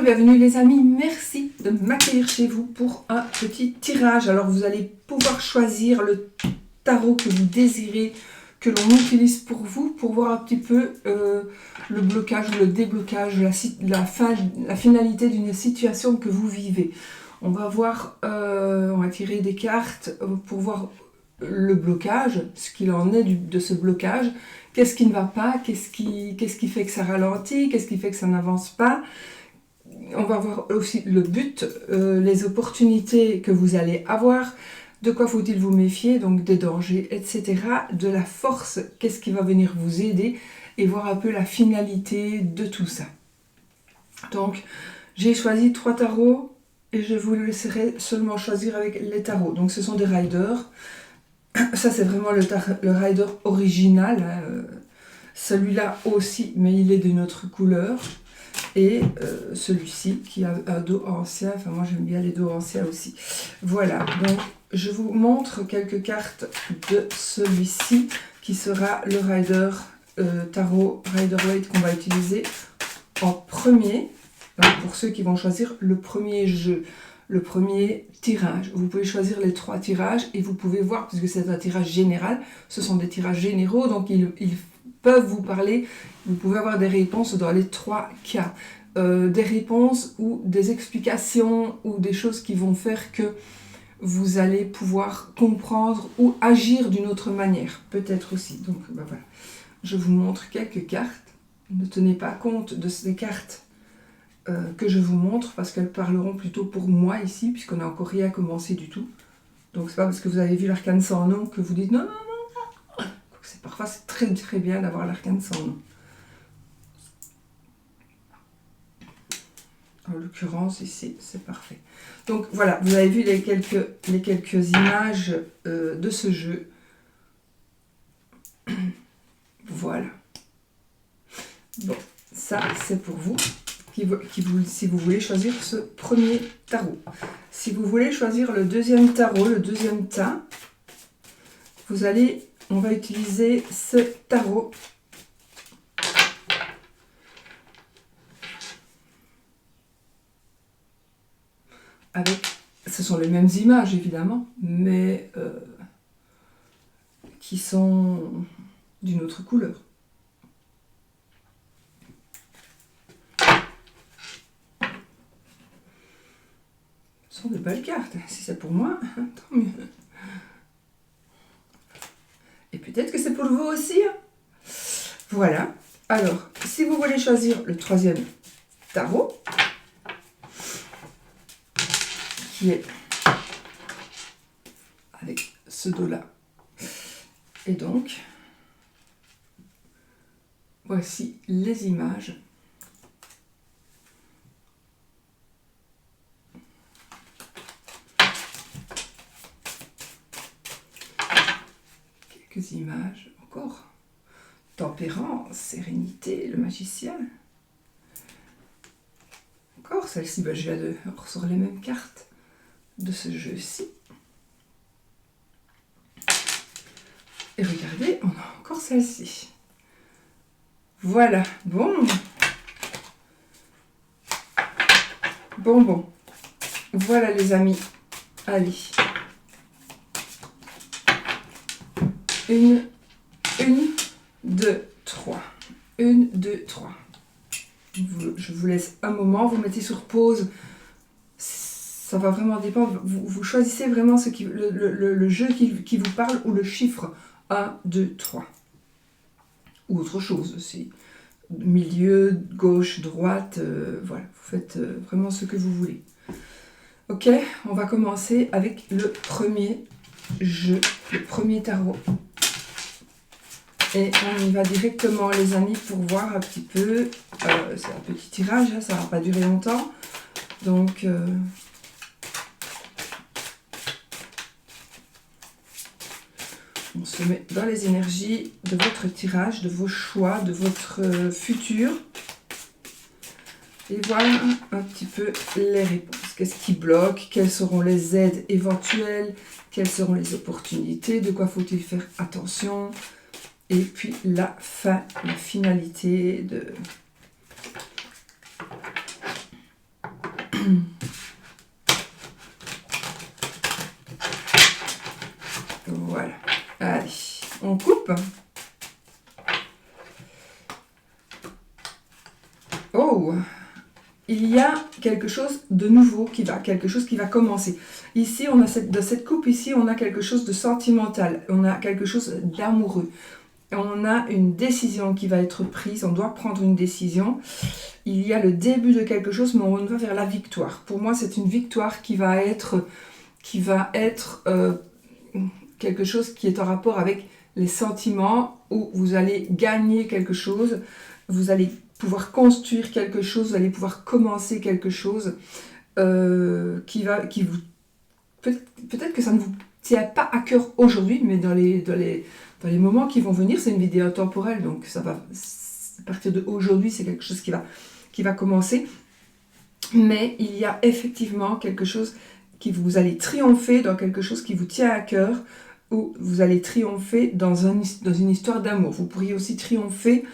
Bienvenue les amis, merci de m'accueillir chez vous pour un petit tirage. Alors vous allez pouvoir choisir le tarot que vous désirez, que l'on utilise pour vous, pour voir un petit peu le blocage ou le déblocage, la finalité d'une situation que vous vivez. On va voir, on va tirer des cartes pour voir le blocage, ce qu'il en est de ce blocage, qu'est-ce qui ne va pas, qu'est-ce qui fait que ça ralentit, qu'est-ce qui fait que ça n'avance pas. On va voir aussi le but, les opportunités que vous allez avoir, de quoi faut-il vous méfier, donc des dangers, etc. De la force, qu'est-ce qui va venir vous aider, et voir un peu la finalité de tout ça. Donc, j'ai choisi 3 tarots, et je vous laisserai seulement choisir avec les tarots. Donc, ce sont des riders. Ça, c'est vraiment le rider original. Celui-là aussi, mais il est d'une autre couleur. Et celui-ci qui a un dos ancien, enfin moi j'aime bien les dos anciens aussi. Voilà, donc je vous montre quelques cartes de celui-ci qui sera le Rider Tarot Rider-Waite qu'on va utiliser en premier. Donc pour ceux qui vont choisir le premier jeu, le premier tirage. Vous pouvez choisir les 3 tirages et vous pouvez voir, puisque c'est un tirage général, ce sont des tirages généraux, donc ils peuvent vous parler. Vous pouvez avoir des réponses dans les 3 cas. Des réponses ou des explications ou des choses qui vont faire que vous allez pouvoir comprendre ou agir d'une autre manière. Peut-être aussi. Donc ben voilà. Je vous montre quelques cartes. Ne tenez pas compte de ces cartes que je vous montre parce qu'elles parleront plutôt pour moi ici, puisqu'on n'a encore rien commencé du tout. Donc c'est pas parce que vous avez vu l'arcane sans nom que vous dites non, non, non, non. Parfois c'est très très bien d'avoir l'arcane sans nom. En l'occurrence ici, c'est parfait. Donc voilà, vous avez vu les quelques images de ce jeu. Voilà. Bon, ça c'est pour vous, si vous voulez choisir ce premier tarot. Si vous voulez choisir le deuxième tarot, le deuxième tas, on va utiliser ce tarot. Ce sont les mêmes images évidemment, mais qui sont d'une autre couleur. Ce sont de belles cartes, si c'est pour moi, tant mieux. Et peut-être que c'est pour vous aussi. Voilà, alors, si vous voulez choisir le troisième tarot, qui est avec ce dos-là. Et donc, voici les images. Quelques images encore. Tempérance, sérénité, le magicien. Encore celle-ci, je viens de ressortir les mêmes cartes de ce jeu-ci. Et regardez, on a encore celle-ci. Voilà, bon. Bon. Voilà les amis. Allez. 1, 2, 3. 1, 2, 3. Je vous laisse un moment, vous mettez sur pause. Ça va vraiment dépendre. Vous choisissez vraiment le jeu qui vous parle ou le chiffre 1, 2, 3. Ou autre chose aussi. Milieu, gauche, droite, voilà. Vous faites vraiment ce que vous voulez. Ok, on va commencer avec le premier jeu, le premier tarot. Et on y va directement les amis pour voir un petit peu. C'est un petit tirage, hein, ça ne va pas durer longtemps. Donc... on se met dans les énergies de votre tirage, de vos choix, de votre futur. Et voilà un petit peu les réponses. Qu'est-ce qui bloque? Quelles seront les aides éventuelles? Quelles seront les opportunités? De quoi faut-il faire attention? Et puis la fin, la finalité de... Voilà. Allez, on coupe. Oh, il y a quelque chose de nouveau quelque chose qui va commencer. Ici, on a dans cette coupe ici, on a quelque chose de sentimental, on a quelque chose d'amoureux. On a une décision qui va être prise, on doit prendre une décision. Il y a le début de quelque chose, mais on va vers la victoire. Pour moi, c'est une victoire qui va être quelque chose qui est en rapport avec les sentiments, où vous allez gagner quelque chose, vous allez pouvoir construire quelque chose, vous allez pouvoir commencer quelque chose qui vous... Peut-être que ça ne vous tient pas à cœur aujourd'hui, mais dans les moments qui vont venir, c'est une vidéo temporelle, donc ça va, à partir d'aujourd'hui, c'est quelque chose qui va commencer. Mais il y a effectivement quelque chose vous allez triompher dans quelque chose qui vous tient à cœur, ou vous allez triompher dans une histoire d'amour. Vous pourriez aussi triompher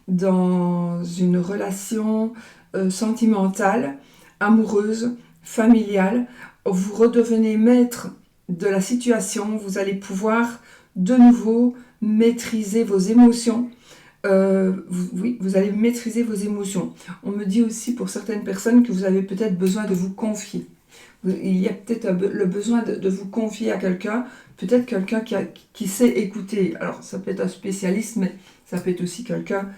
dans une relation sentimentale, amoureuse, familiale. Vous redevenez maître de la situation, vous allez pouvoir de nouveau maîtriser vos émotions. Vous allez maîtriser vos émotions. On me dit aussi pour certaines personnes que vous avez peut-être besoin de vous confier. Il y a peut-être le besoin de vous confier à quelqu'un, peut-être quelqu'un qui sait écouter. Alors ça peut être un spécialiste, mais ça peut être aussi quelqu'un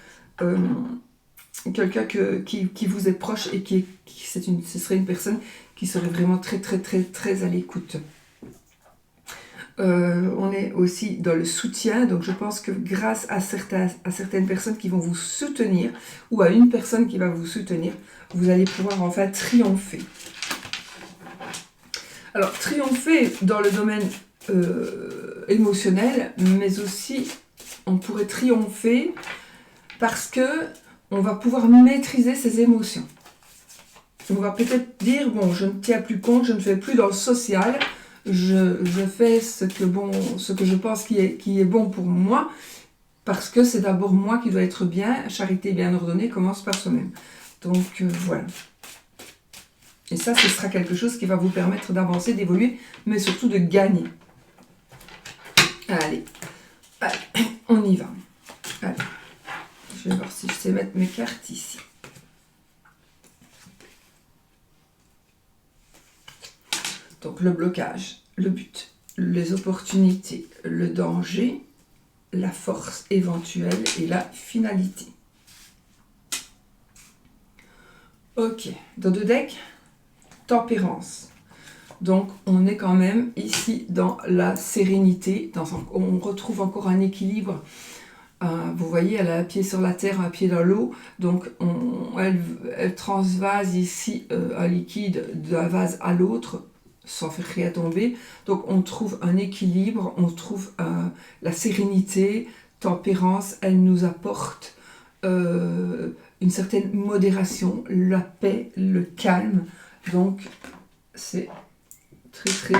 qui vous est proche et ce serait une personne qui serait vraiment très très très très à l'écoute. On est aussi dans le soutien, donc je pense que grâce à certaines personnes qui vont vous soutenir, ou à une personne qui va vous soutenir, vous allez pouvoir enfin triompher. Alors, triompher dans le domaine émotionnel, mais aussi on pourrait triompher parce que on va pouvoir maîtriser ses émotions. On va peut-être dire, bon, je ne tiens plus compte, je ne fais plus dans le social, je fais ce que je pense qui est bon pour moi, parce que c'est d'abord moi qui dois être bien. Charité bien ordonnée commence par soi-même. Donc voilà. Et ça, ce sera quelque chose qui va vous permettre d'avancer, d'évoluer, mais surtout de gagner. Allez, on y va. Allez. Je vais voir si je sais mettre mes cartes ici. Donc le blocage, le but, les opportunités, le danger, la force éventuelle et la finalité. Ok, dans deux decks, tempérance. Donc on est quand même ici dans la sérénité, on retrouve encore un équilibre. Vous voyez, elle a un pied sur la terre, un pied dans l'eau, donc elle transvase ici un liquide d'un vase à l'autre sans faire rien tomber. Donc on trouve un équilibre, on trouve la sérénité, tempérance, elle nous apporte une certaine modération, la paix, le calme. Donc c'est très très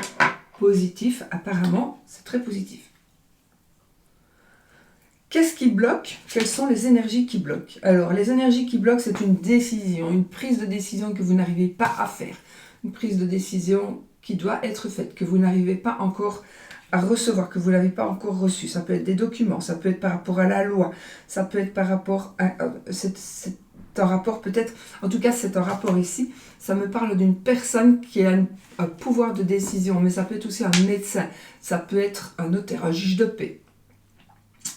positif, apparemment c'est très positif. Qu'est-ce qui bloque? Quelles sont les énergies qui bloquent? Alors, les énergies qui bloquent, c'est une décision, une prise de décision que vous n'arrivez pas à faire. Une prise de décision qui doit être faite, que vous n'arrivez pas encore à recevoir, que vous n'avez pas encore reçu. Ça peut être des documents, ça peut être par rapport à la loi, ça peut être par rapport à... c'est un rapport peut-être... En tout cas, c'est un rapport ici. Ça me parle d'une personne qui a un pouvoir de décision, mais ça peut être aussi un médecin, ça peut être un notaire, un juge de paix.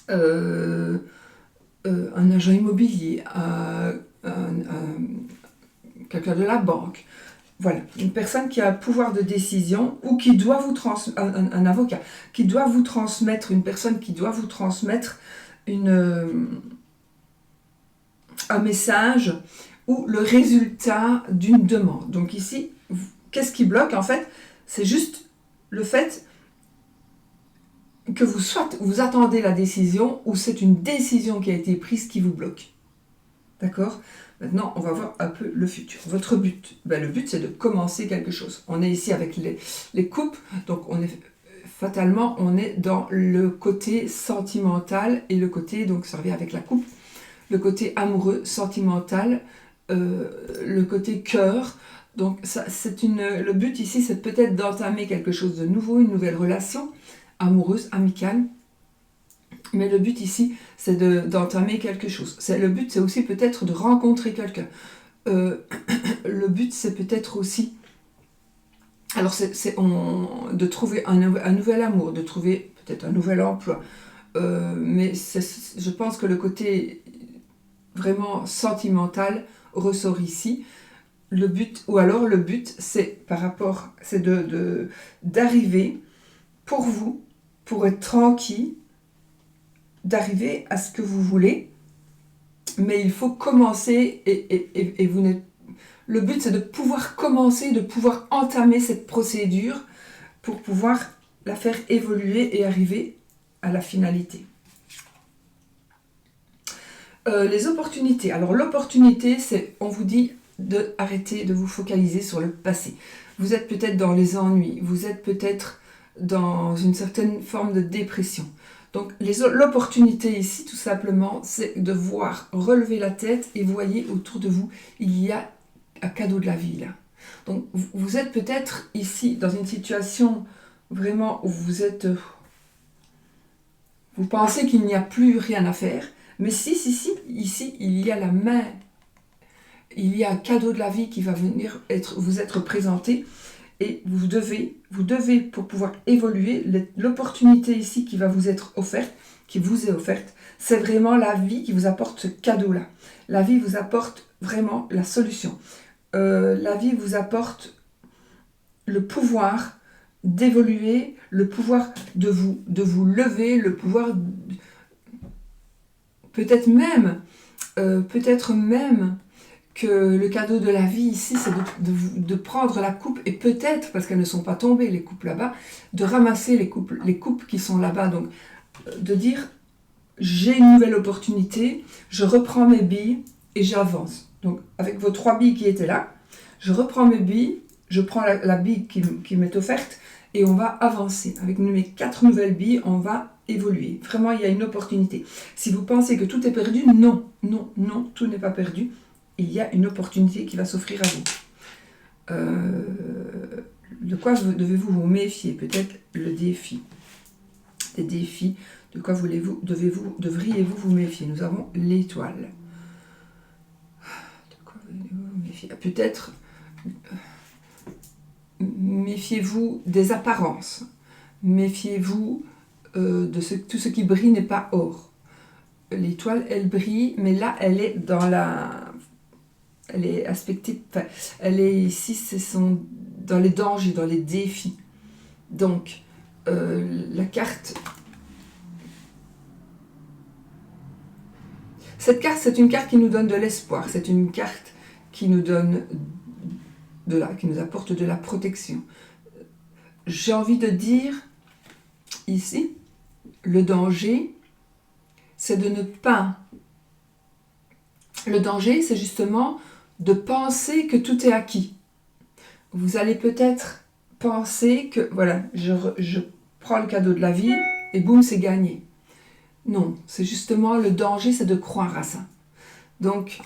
Un agent immobilier, quelqu'un de la banque. Voilà, une personne qui a un pouvoir de décision ou qui doit vous transmettre, un avocat, qui doit vous transmettre, une personne qui doit vous transmettre un message ou le résultat d'une demande. Donc ici, qu'est-ce qui bloque en fait? C'est juste le fait que vous attendez la décision ou c'est une décision qui a été prise qui vous bloque. D'accord? Maintenant, on va voir un peu le futur. Votre but, le but c'est de commencer quelque chose. On est ici avec les coupes, donc fatalement on est dans le côté sentimental et le côté, donc ça revient avec la coupe, le côté amoureux, sentimental, le côté cœur. Donc le but ici, c'est peut-être d'entamer quelque chose de nouveau, une nouvelle relation amoureuse, amicale. Mais le but ici, c'est d'entamer quelque chose. Le but, c'est aussi peut-être de rencontrer quelqu'un. Le but, c'est peut-être aussi... Alors, de trouver un nouvel amour, de trouver peut-être un nouvel emploi. Mais je pense que le côté vraiment sentimental ressort ici. Le but, c'est d'arriver pour vous, pour être tranquille, d'arriver à ce que vous voulez, mais il faut commencer et vous n'êtes... Le but, c'est de pouvoir commencer, de pouvoir entamer cette procédure pour pouvoir la faire évoluer et arriver à la finalité. Les opportunités. Alors l'opportunité, c'est, on vous dit d'arrêter de vous focaliser sur le passé. Vous êtes peut-être dans les ennuis, vous êtes peut-être dans une certaine forme de dépression. Donc l'opportunité ici, tout simplement, c'est de voir relever la tête et voyez autour de vous, il y a un cadeau de la vie là. Donc vous êtes peut-être ici dans une situation vraiment où vous pensez qu'il n'y a plus rien à faire, mais si, ici il y a la main, il y a un cadeau de la vie qui va venir vous être présenté. Et vous devez, pour pouvoir évoluer, l'opportunité ici qui va vous être offerte, qui vous est offerte, c'est vraiment la vie qui vous apporte ce cadeau-là. La vie vous apporte vraiment la solution. La vie vous apporte le pouvoir d'évoluer, le pouvoir de vous lever, le pouvoir peut-être même que le cadeau de la vie ici, c'est de prendre la coupe et peut-être, parce qu'elles ne sont pas tombées les coupes là-bas, de ramasser les coupes qui sont là-bas. Donc, de dire, j'ai une nouvelle opportunité, je reprends mes billes et j'avance. Donc, avec vos 3 billes qui étaient là, je reprends mes billes, je prends la bille qui m'est offerte et on va avancer. Avec mes 4 nouvelles billes, on va évoluer. Vraiment, il y a une opportunité. Si vous pensez que tout est perdu, non, tout n'est pas perdu. Il y a une opportunité qui va s'offrir à vous. De quoi devez-vous vous méfier? Peut-être le défi. Des défis, de quoi devriez-vous vous méfier? Nous avons l'étoile. De quoi devriez-vous vous méfier? Peut-être méfiez-vous des apparences. Méfiez-vous de tout ce qui brille n'est pas or. L'étoile, elle brille, mais là, elle est dans elle est aspectée, enfin, elle est ici, dans les dangers, dans les défis. Donc, la carte... Cette carte, c'est une carte qui nous donne de l'espoir. C'est une carte qui nous donne qui nous apporte de la protection. J'ai envie de dire, ici, le danger, c'est de ne pas... Le danger, c'est justement de penser que tout est acquis. Vous allez peut-être penser que, voilà, je prends le cadeau de la vie et boum, c'est gagné. Non, c'est justement le danger, c'est de croire à ça. Donc,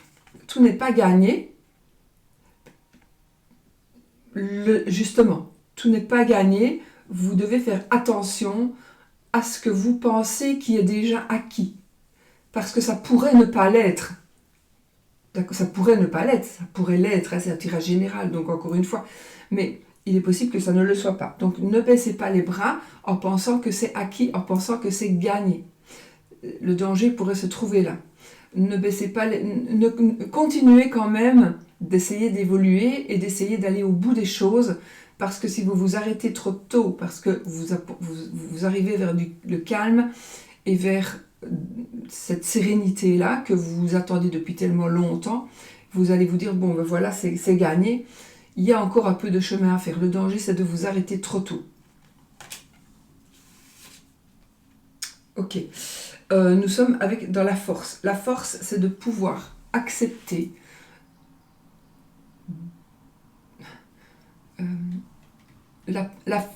tout n'est pas gagné. Justement, tout n'est pas gagné. Vous devez faire attention à ce que vous pensez qui est déjà acquis. Parce que ça pourrait ne pas l'être. Ça pourrait ne pas l'être, ça pourrait l'être, c'est un tirage général, donc encore une fois, mais il est possible que ça ne le soit pas. Donc ne baissez pas les bras en pensant que c'est acquis, en pensant que c'est gagné. Le danger pourrait se trouver là. Ne baissez pas, continuez quand même d'essayer d'évoluer et d'essayer d'aller au bout des choses, parce que si vous vous arrêtez trop tôt, parce que vous arrivez vers le calme et vers cette sérénité-là que vous attendez depuis tellement longtemps, vous allez vous dire, bon ben voilà, c'est gagné, il y a encore un peu de chemin à faire. Le danger, c'est de vous arrêter trop tôt. Ok, nous sommes dans la force. La force, c'est de pouvoir accepter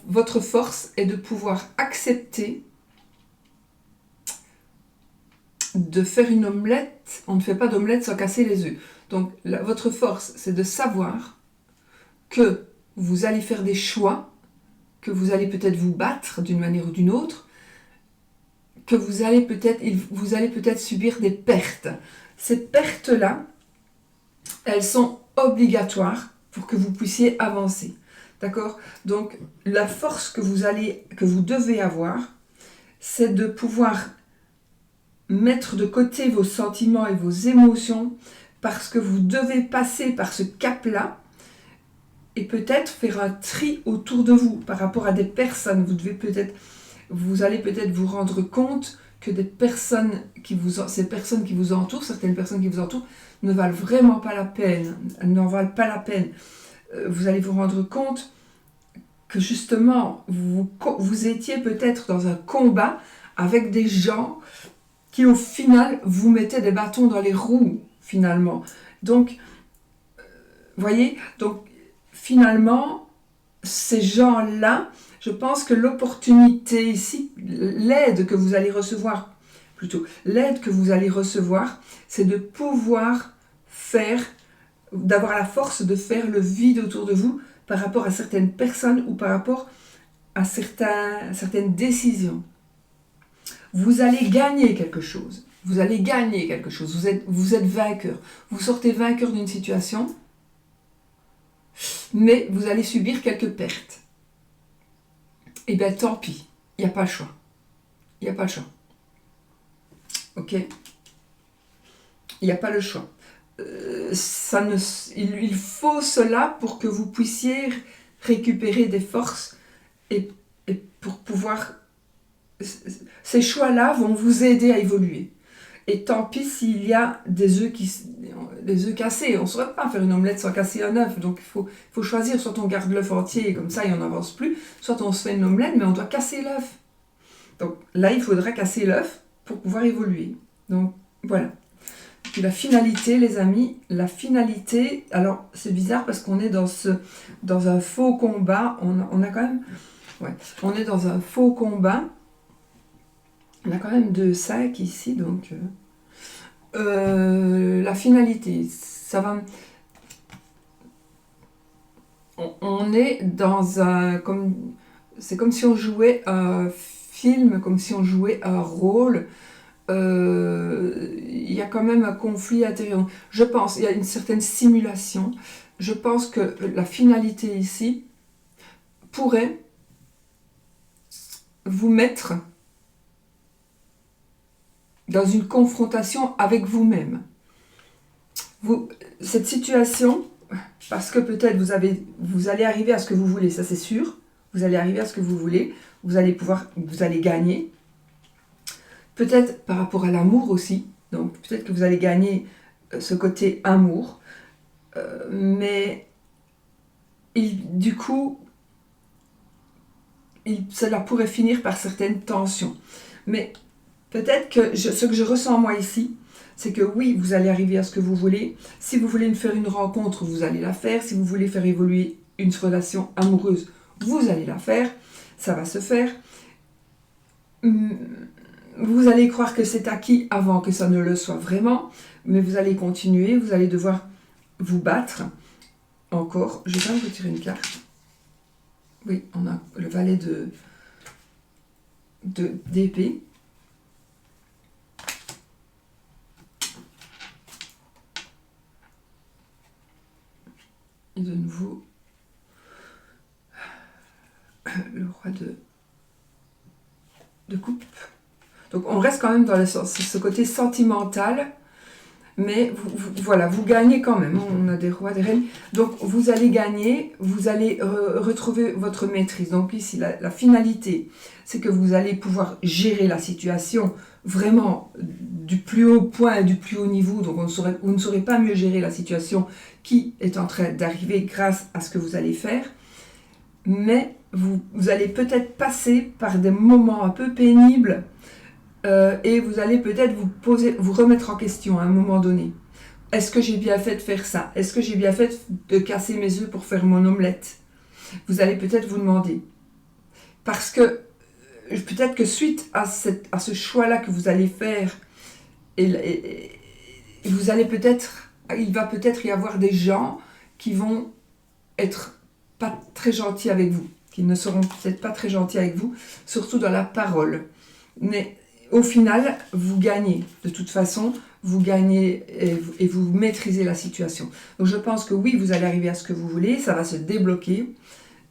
votre force est de pouvoir accepter de faire une omelette. On ne fait pas d'omelette sans casser les œufs. Donc votre force, c'est de savoir que vous allez faire des choix, que vous allez peut-être vous battre d'une manière ou d'une autre, que vous allez peut-être subir des pertes. Ces pertes-là, elles sont obligatoires pour que vous puissiez avancer. D'accord? Donc, la force que vous devez avoir, c'est de pouvoir mettre de côté vos sentiments et vos émotions parce que vous devez passer par ce cap-là et peut-être faire un tri autour de vous par rapport à des personnes. Vous allez peut-être vous rendre compte que ces personnes qui vous entourent, certaines personnes qui vous entourent, ne valent vraiment pas la peine. Elles n'en valent pas la peine. Vous allez vous rendre compte que justement, vous étiez peut-être dans un combat avec des gens qui au final vous mettaient des bâtons dans les roues, finalement. Donc, voyez, donc finalement, ces gens-là, je pense que l'opportunité ici, l'aide que vous allez recevoir, c'est de pouvoir d'avoir la force de faire le vide autour de vous par rapport à certaines personnes ou par rapport à certaines décisions. Vous allez gagner quelque chose. Vous êtes vainqueur. Vous sortez vainqueur d'une situation, mais vous allez subir quelques pertes. Eh bien, tant pis. Il n'y a pas le choix. Ok? Il n'y a pas le choix. Il faut cela pour que vous puissiez récupérer des forces et pour pouvoir... Ces choix-là vont vous aider à évoluer. Et tant pis s'il y a des œufs cassés. On ne saurait pas faire une omelette sans casser un œuf. Donc il faut choisir, soit on garde l'œuf entier, comme ça il n'en avance plus, soit on se fait une omelette, mais on doit casser l'œuf. Donc là, il faudra casser l'œuf pour pouvoir évoluer. Donc voilà. Puis la finalité, les amis, alors c'est bizarre parce qu'on est dans un faux combat. On a quand même... Ouais, on est dans un faux combat. On a quand même 2 sacs ici, donc la finalité, ça va... On est dans un... C'est comme si on jouait un film, comme si on jouait un rôle. Il y a quand même un conflit intérieur. Je pense, il y a une certaine simulation. Je pense que la finalité ici pourrait vous mettre dans une confrontation avec vous-même. Cette situation, parce que peut-être vous allez arriver à ce que vous voulez, ça c'est sûr, vous allez arriver à ce que vous voulez, vous allez gagner, peut-être par rapport à l'amour aussi, donc peut-être que vous allez gagner ce côté amour, mais du coup, cela pourrait finir par certaines tensions. Mais peut-être que ce que je ressens moi ici, c'est que oui, vous allez arriver à ce que vous voulez. Si vous voulez faire une rencontre, vous allez la faire. Si vous voulez faire évoluer une relation amoureuse, vous allez la faire. Ça va se faire. Vous allez croire que c'est acquis avant que ça ne le soit vraiment. Mais vous allez continuer. Vous allez devoir vous battre. Encore. Je vais quand même retirer une carte. Oui, on a le valet d'épée. Et de nouveau, le roi de coupe. Donc on reste quand même dans ce côté sentimental, mais voilà, vous gagnez quand même. On a des rois, des reines. Donc vous allez gagner, vous allez retrouver votre maîtrise. Donc ici, la finalité, c'est que vous allez pouvoir gérer la situation vraiment du plus haut point, du plus haut niveau. Donc vous ne saurez pas mieux gérer la situation qui est en train d'arriver grâce à ce que vous allez faire. Mais vous allez peut-être passer par des moments un peu pénibles et vous allez peut-être vous remettre en question à un moment donné. Est-ce que j'ai bien fait de faire ça? Est-ce que j'ai bien fait de casser mes œufs pour faire mon omelette? Vous allez peut-être vous demander. Parce que peut-être que suite à ce choix-là que vous allez faire, et vous allez il va peut-être y avoir des gens qui vont être très gentils avec vous, qui ne seront peut-être pas très gentils avec vous, surtout dans la parole. Mais au final, vous gagnez. De toute façon, vous gagnez et vous maîtrisez la situation. Donc je pense que oui, vous allez arriver à ce que vous voulez, ça va se débloquer.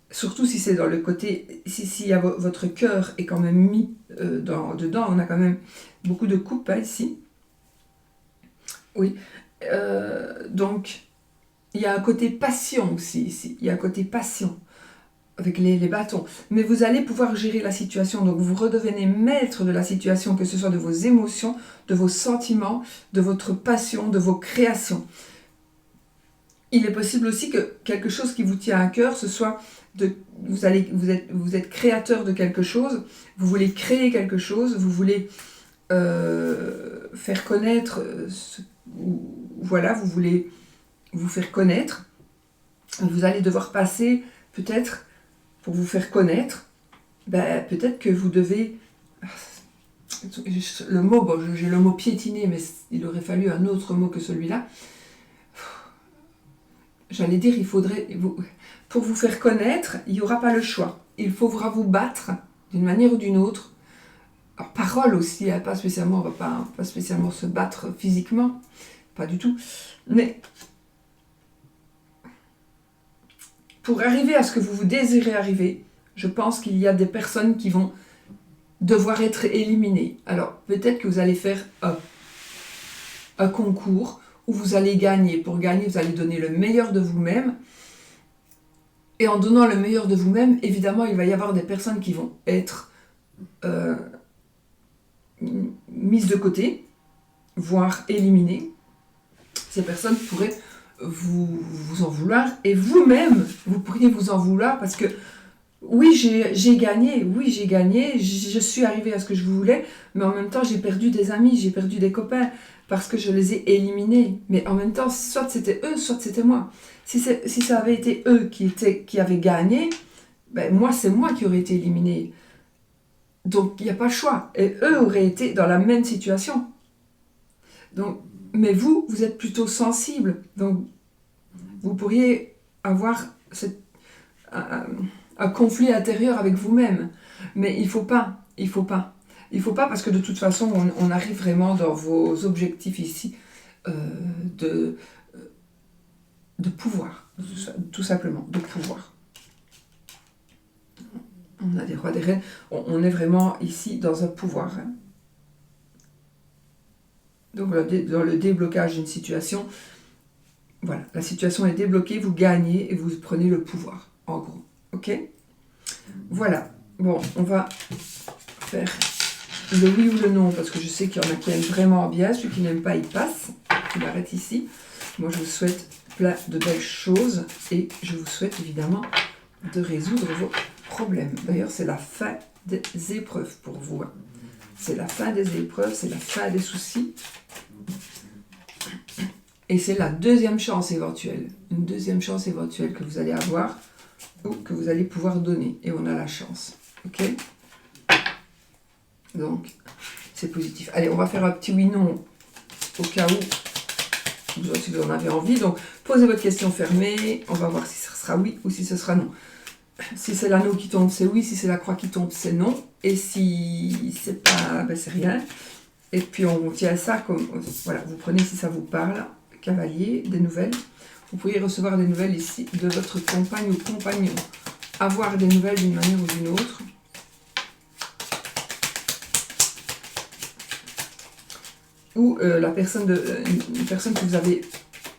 Surtout si c'est dans le côté, si votre cœur est quand même mis dedans, on a quand même beaucoup de coupes ici. Oui. Donc, il y a un côté passion aussi ici. Il y a un côté passion avec les bâtons. Mais vous allez pouvoir gérer la situation. Donc, vous redevenez maître de la situation, que ce soit de vos émotions, de vos sentiments, de votre passion, de vos créations. Il est possible aussi que quelque chose qui vous tient à cœur, ce soit vous êtes créateur de quelque chose, vous voulez créer quelque chose, vous voulez faire connaître, voilà, vous voulez vous faire connaître, vous allez devoir passer peut-être pour vous faire connaître, peut-être que vous devez, le mot, bon, j'ai le mot piétiner, mais il aurait fallu un autre mot que celui-là. J'allais dire, il faudrait, pour vous faire connaître, il n'y aura pas le choix. Il faudra vous battre d'une manière ou d'une autre. Alors, parole aussi, hein, pas spécialement, on ne va pas spécialement se battre physiquement, pas du tout. Mais pour arriver à ce que vous désirez arriver, je pense qu'il y a des personnes qui vont devoir être éliminées. Alors, peut-être que vous allez faire un concours où vous allez gagner. Pour gagner, vous allez donner le meilleur de vous-même. Et en donnant le meilleur de vous-même, évidemment, il va y avoir des personnes qui vont être mises de côté, voire éliminées. Ces personnes pourraient vous en vouloir. Et vous-même, vous pourriez vous en vouloir parce que oui, j'ai gagné, je suis arrivée à ce que je voulais, mais en même temps, j'ai perdu des amis, j'ai perdu des copains, parce que je les ai éliminés. Mais en même temps, soit c'était eux, soit c'était moi. Si ça avait été eux qui avaient gagné, moi, c'est moi qui aurais été éliminé. Donc, il n'y a pas le choix. Et eux auraient été dans la même situation. Donc, mais vous êtes plutôt sensible. Donc, vous pourriez avoir un conflit intérieur avec vous-même. Mais il ne faut pas. Il faut pas parce que de toute façon, on arrive vraiment dans vos objectifs ici de pouvoir, tout simplement, de pouvoir. On a des rois, des reines, on est vraiment ici dans un pouvoir. Hein. Donc dans le déblocage d'une situation, voilà, la situation est débloquée, vous gagnez et vous prenez le pouvoir, en gros. Ok ? Voilà. Bon, on va faire le oui ou le non, parce que je sais qu'il y en a qui aiment vraiment bien, celui qui n'aime pas, il passe. Il arrête ici. Moi, je vous souhaite plein de belles choses et je vous souhaite évidemment de résoudre vos problèmes. D'ailleurs, c'est la fin des épreuves pour vous. Hein. C'est la fin des épreuves, c'est la fin des soucis. Et c'est la deuxième chance éventuelle. Une deuxième chance éventuelle que vous allez avoir ou que vous allez pouvoir donner. Et on a la chance. Ok ? Donc, c'est positif. Allez, on va faire un petit oui-non au cas où, si vous en avez envie. Donc, posez votre question fermée. On va voir si ce sera oui ou si ce sera non. Si c'est l'anneau qui tombe, c'est oui. Si c'est la croix qui tombe, c'est non. Et si c'est pas, c'est rien. Et puis, on tient ça comme... Voilà, vous prenez si ça vous parle. Cavalier, des nouvelles. Vous pourriez recevoir des nouvelles ici de votre compagne ou compagnon. Avoir des nouvelles d'une manière ou d'une autre. Ou une personne que vous avez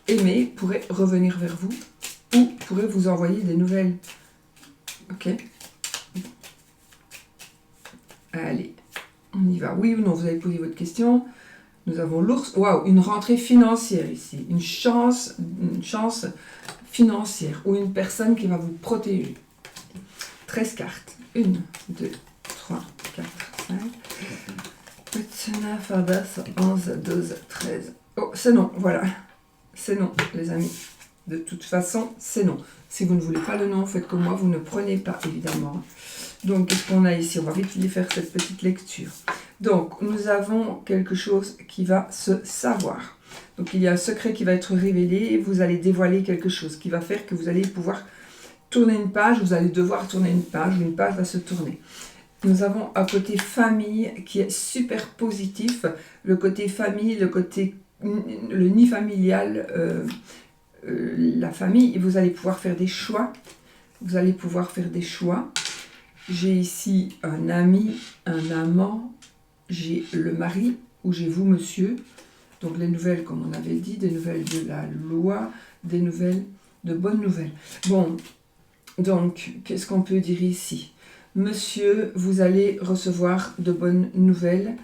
aimée pourrait revenir vers vous ou pourrait vous envoyer des nouvelles. Ok. Allez, on y va. Oui ou non, vous avez posé votre question. Nous avons l'ours. Waouh, une rentrée financière ici. Une chance financière ou une personne qui va vous protéger. 13 cartes. 1, 2, 3, 4, 5... 8, 9, 10, 11, 12, 13. Oh, c'est non, voilà. C'est non, les amis. De toute façon, c'est non. Si vous ne voulez pas le non, faites comme moi, vous ne prenez pas, évidemment. Donc, qu'est-ce qu'on a ici? On va vite faire cette petite lecture. Donc, nous avons quelque chose qui va se savoir. Donc, il y a un secret qui va être révélé. Vous allez dévoiler quelque chose qui va faire que vous allez pouvoir tourner une page, vous allez devoir tourner une page, ou une page va se tourner. Nous avons un côté famille qui est super positif. Le côté famille, le nid familial, la famille, et vous allez pouvoir faire des choix. Vous allez pouvoir faire des choix. J'ai ici un ami, un amant, j'ai le mari, ou j'ai vous, monsieur. Donc les nouvelles, comme on avait dit, des nouvelles de la loi, des nouvelles, de bonnes nouvelles. Bon, donc, qu'est-ce qu'on peut dire ici? Monsieur, vous allez recevoir de bonnes nouvelles,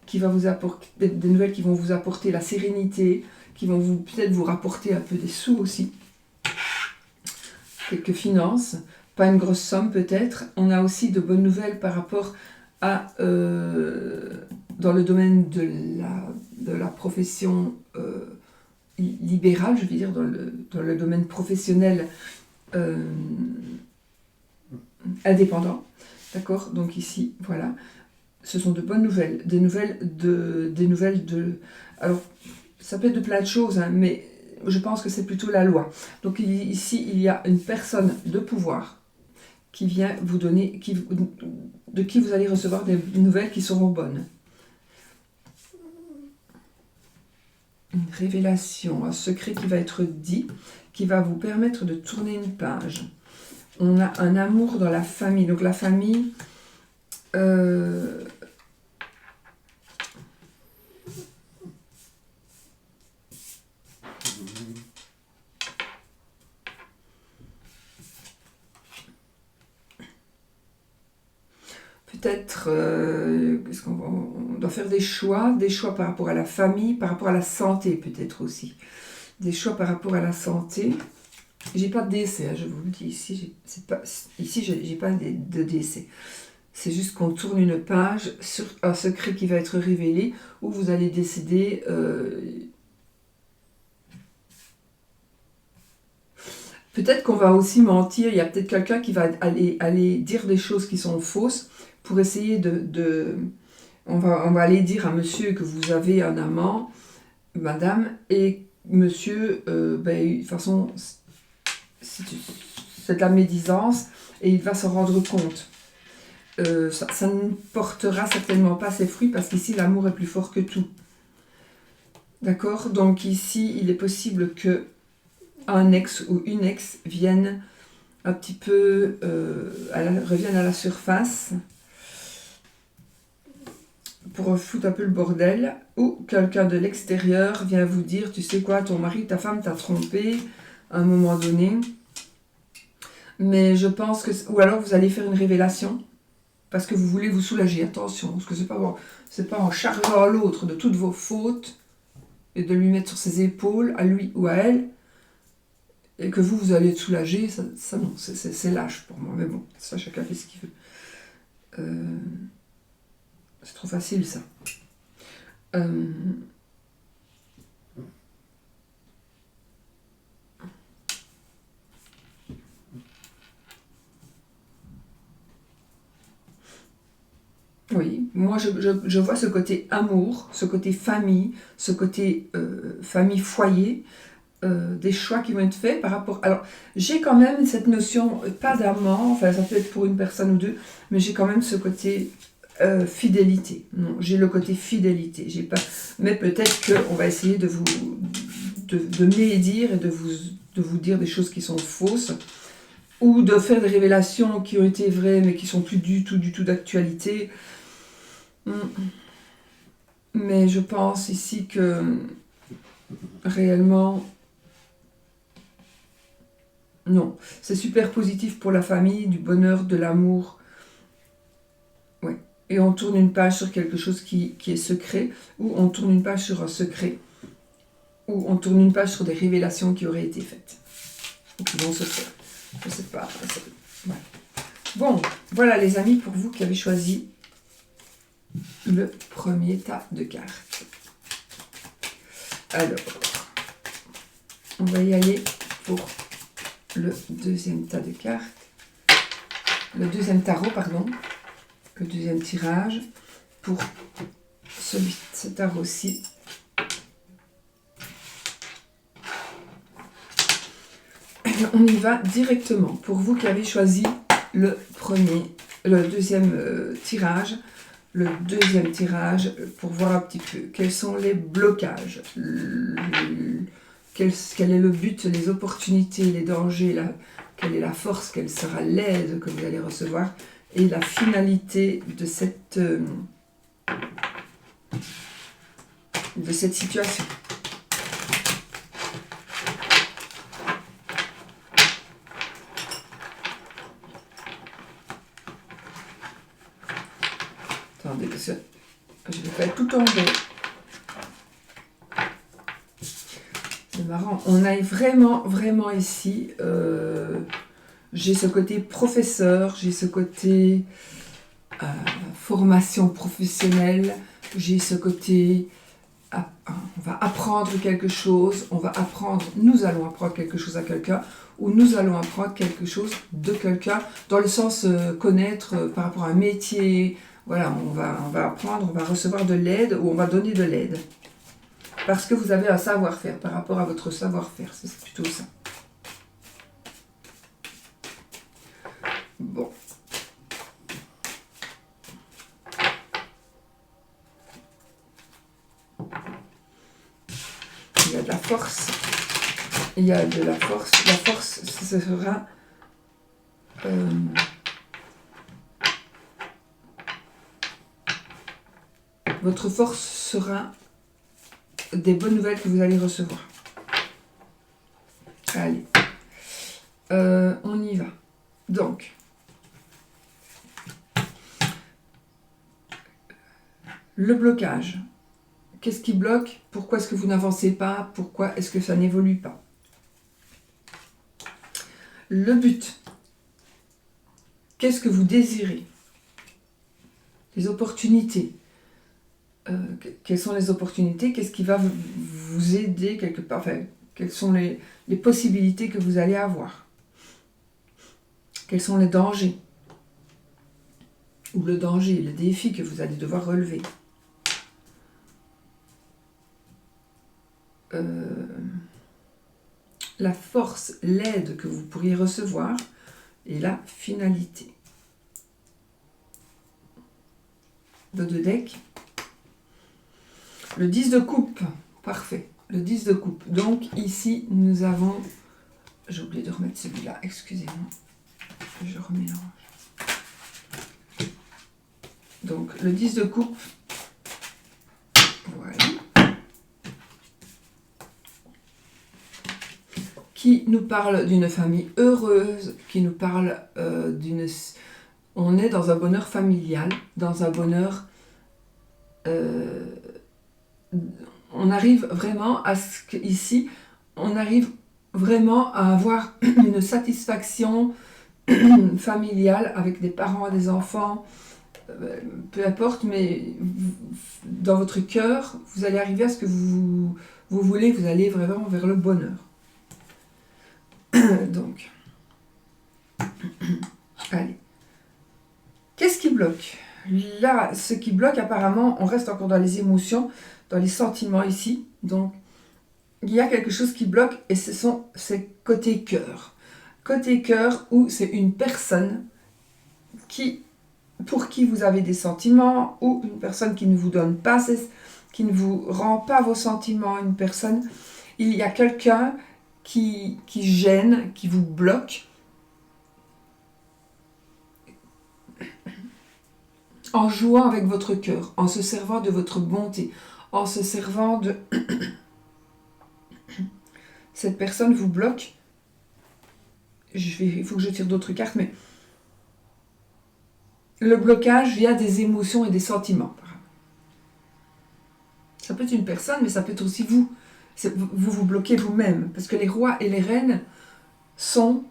qui va vous apporter, des nouvelles qui vont vous apporter la sérénité, qui vont peut-être vous rapporter un peu des sous aussi. Quelques finances, pas une grosse somme peut-être. On a aussi de bonnes nouvelles par rapport à, dans le domaine de la profession libérale, je veux dire, dans le domaine professionnel indépendant. D'accord? Donc ici, voilà. Ce sont de bonnes nouvelles. Des nouvelles de... Alors, ça peut être de plein de choses, hein, mais je pense que c'est plutôt la loi. Donc ici, il y a une personne de pouvoir qui vient vous donner, de qui vous allez recevoir des nouvelles qui seront bonnes. Une révélation, un secret qui va être dit, qui va vous permettre de tourner une page. On a un amour dans la famille. Donc la famille... peut-être, on doit faire des choix par rapport à la famille, par rapport à la santé peut-être aussi. Des choix par rapport à la santé. J'ai pas de décès, hein, je vous le dis ici, j'ai pas de décès. C'est juste qu'on tourne une page sur un secret qui va être révélé, où vous allez décider... peut-être qu'on va aussi mentir, il y a peut-être quelqu'un qui va aller dire des choses qui sont fausses, pour essayer on va aller dire à monsieur que vous avez un amant, madame, et monsieur, de toute façon, c'est de la médisance, et il va se rendre compte. Ça ne portera certainement pas ses fruits, parce qu'ici, l'amour est plus fort que tout. D'accord? Donc ici, il est possible que un ex ou une ex vienne un petit peu, revienne à la surface, pour foutre un peu le bordel, ou quelqu'un de l'extérieur vient vous dire, tu sais quoi, ton mari, ta femme t'a trompé à un moment donné, mais je pense que, ou alors vous allez faire une révélation, parce que vous voulez vous soulager, attention, parce que c'est pas en chargeant l'autre de toutes vos fautes, et de lui mettre sur ses épaules, à lui ou à elle, et que vous allez être soulagé, ça non, c'est lâche pour moi, mais bon, ça chacun fait ce qu'il veut. C'est trop facile, ça. Oui, moi je vois ce côté amour, ce côté famille, ce côté famille foyer, des choix qui vont être faits par rapport... Alors, j'ai quand même cette notion, pas d'amant, enfin ça peut être pour une personne ou deux, mais j'ai quand même ce côté fidélité. Non, j'ai le côté fidélité. J'ai pas... Mais peut-être qu'on va essayer de médire et de vous dire des choses qui sont fausses, ou de faire des révélations qui ont été vraies mais qui sont plus du tout d'actualité. Mais je pense ici que réellement, non. C'est super positif pour la famille, du bonheur, de l'amour. Ouais. Et on tourne une page sur quelque chose qui est secret, ou on tourne une page sur un secret, ou on tourne une page sur des révélations qui auraient été faites, ou qui vont se faire. Je sais pas. Ouais. Bon, voilà les amis, pour vous qui avez choisi le premier tas de cartes. Alors, on va y aller pour le deuxième tas de cartes. Le deuxième tarot, pardon. Le deuxième tirage pour ce tarot-ci. on y va directement. Pour vous qui avez choisi le deuxième tirage, pour voir un petit peu quels sont les blocages, quel est le but, les opportunités, les dangers, quelle est la force, quelle sera l'aide que vous allez recevoir et la finalité de cette situation. Attendez, parce que je vais faire tout tomber. C'est marrant. On a vraiment ici. J'ai ce côté professeur, j'ai ce côté formation professionnelle, j'ai ce côté on va apprendre quelque chose, nous allons apprendre quelque chose à quelqu'un, ou nous allons apprendre quelque chose de quelqu'un, dans le sens connaître par rapport à un métier. Voilà, on va apprendre, on va recevoir de l'aide ou on va donner de l'aide. Parce que vous avez un savoir-faire par rapport à votre savoir-faire, c'est plutôt ça. Bon. Il y a de la force. Il y a de la force. La force, ce sera... votre force sera des bonnes nouvelles que vous allez recevoir. Allez. On y va. Donc, le blocage. Qu'est-ce qui bloque? Pourquoi est-ce que vous n'avancez pas? Pourquoi est-ce que ça n'évolue pas? Le but. Qu'est-ce que vous désirez? Les opportunités. Quelles sont les opportunités? Qu'est-ce qui va vous aider quelque part? Enfin, quelles sont les possibilités que vous allez avoir? Quels sont les dangers? Ou le danger, le défi que vous allez devoir relever? La force, l'aide que vous pourriez recevoir et la finalité. De deux decks. Le 10 de coupe, parfait. Le 10 de coupe. Donc ici, nous avons... J'ai oublié de remettre celui-là, excusez-moi. Je remélange. Donc le 10 de coupe. Voilà. Qui nous parle d'une famille heureuse, qui nous parle d'une... On est dans un bonheur familial, dans un bonheur... on arrive vraiment à ce qu'ici, on arrive vraiment à avoir une satisfaction familiale avec des parents, des enfants, peu importe, mais dans votre cœur, vous allez arriver à ce que vous voulez, vous allez vraiment vers le bonheur. Donc, allez. Qu'est-ce qui bloque? Là, ce qui bloque, apparemment, on reste encore dans les émotions, dans les sentiments ici. Donc, il y a quelque chose qui bloque et c'est côté cœur. Côté cœur, où c'est une personne pour qui vous avez des sentiments, ou une personne qui ne vous donne pas, qui ne vous rend pas vos sentiments, une personne... Il y a quelqu'un qui gêne, qui vous bloque, en jouant avec votre cœur, en se servant de votre bonté, en se servant de... Cette personne vous bloque. Il faut que je tire d'autres cartes, mais... Le blocage vient des émotions et des sentiments. Ça peut être une personne, mais ça peut être aussi vous. Vous vous bloquez vous-même, parce que les rois et les reines sont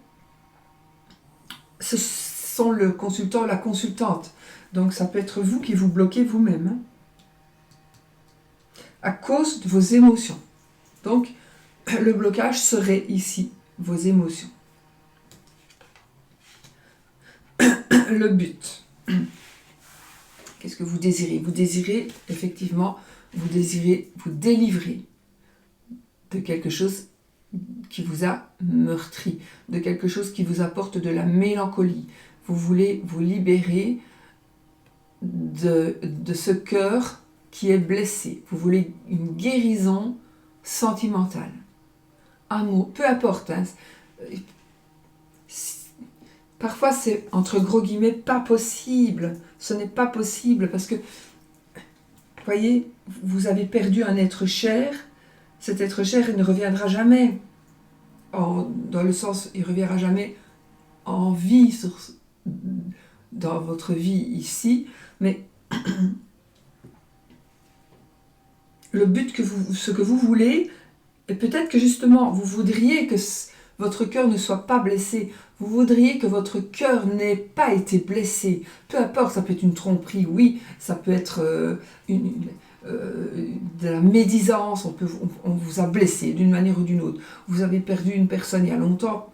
le consultant, la consultante. Donc ça peut être vous qui vous bloquez vous-même, hein, à cause de vos émotions. Donc le blocage serait ici vos émotions. Le but. Qu'est-ce que vous désirez? Vous désirez, effectivement, vous désirez vous délivrer de quelque chose qui vous a meurtri, de quelque chose qui vous apporte de la mélancolie. Vous voulez vous libérer de ce cœur qui est blessé. Vous voulez une guérison sentimentale. Amour, peu importe. Hein. Parfois, c'est entre gros guillemets pas possible. Ce n'est pas possible parce que, vous voyez, vous avez perdu un être cher. Cet être cher, il ne reviendra jamais. Dans le sens, il ne reviendra jamais en vie dans votre vie ici. Mais le but ce que vous voulez, et peut-être que justement, vous voudriez que votre cœur ne soit pas blessé. Vous voudriez que votre cœur n'ait pas été blessé. Peu importe, ça peut être une tromperie, oui, ça peut être de la médisance, on vous a blessé d'une manière ou d'une autre. Vous avez perdu une personne il y a longtemps,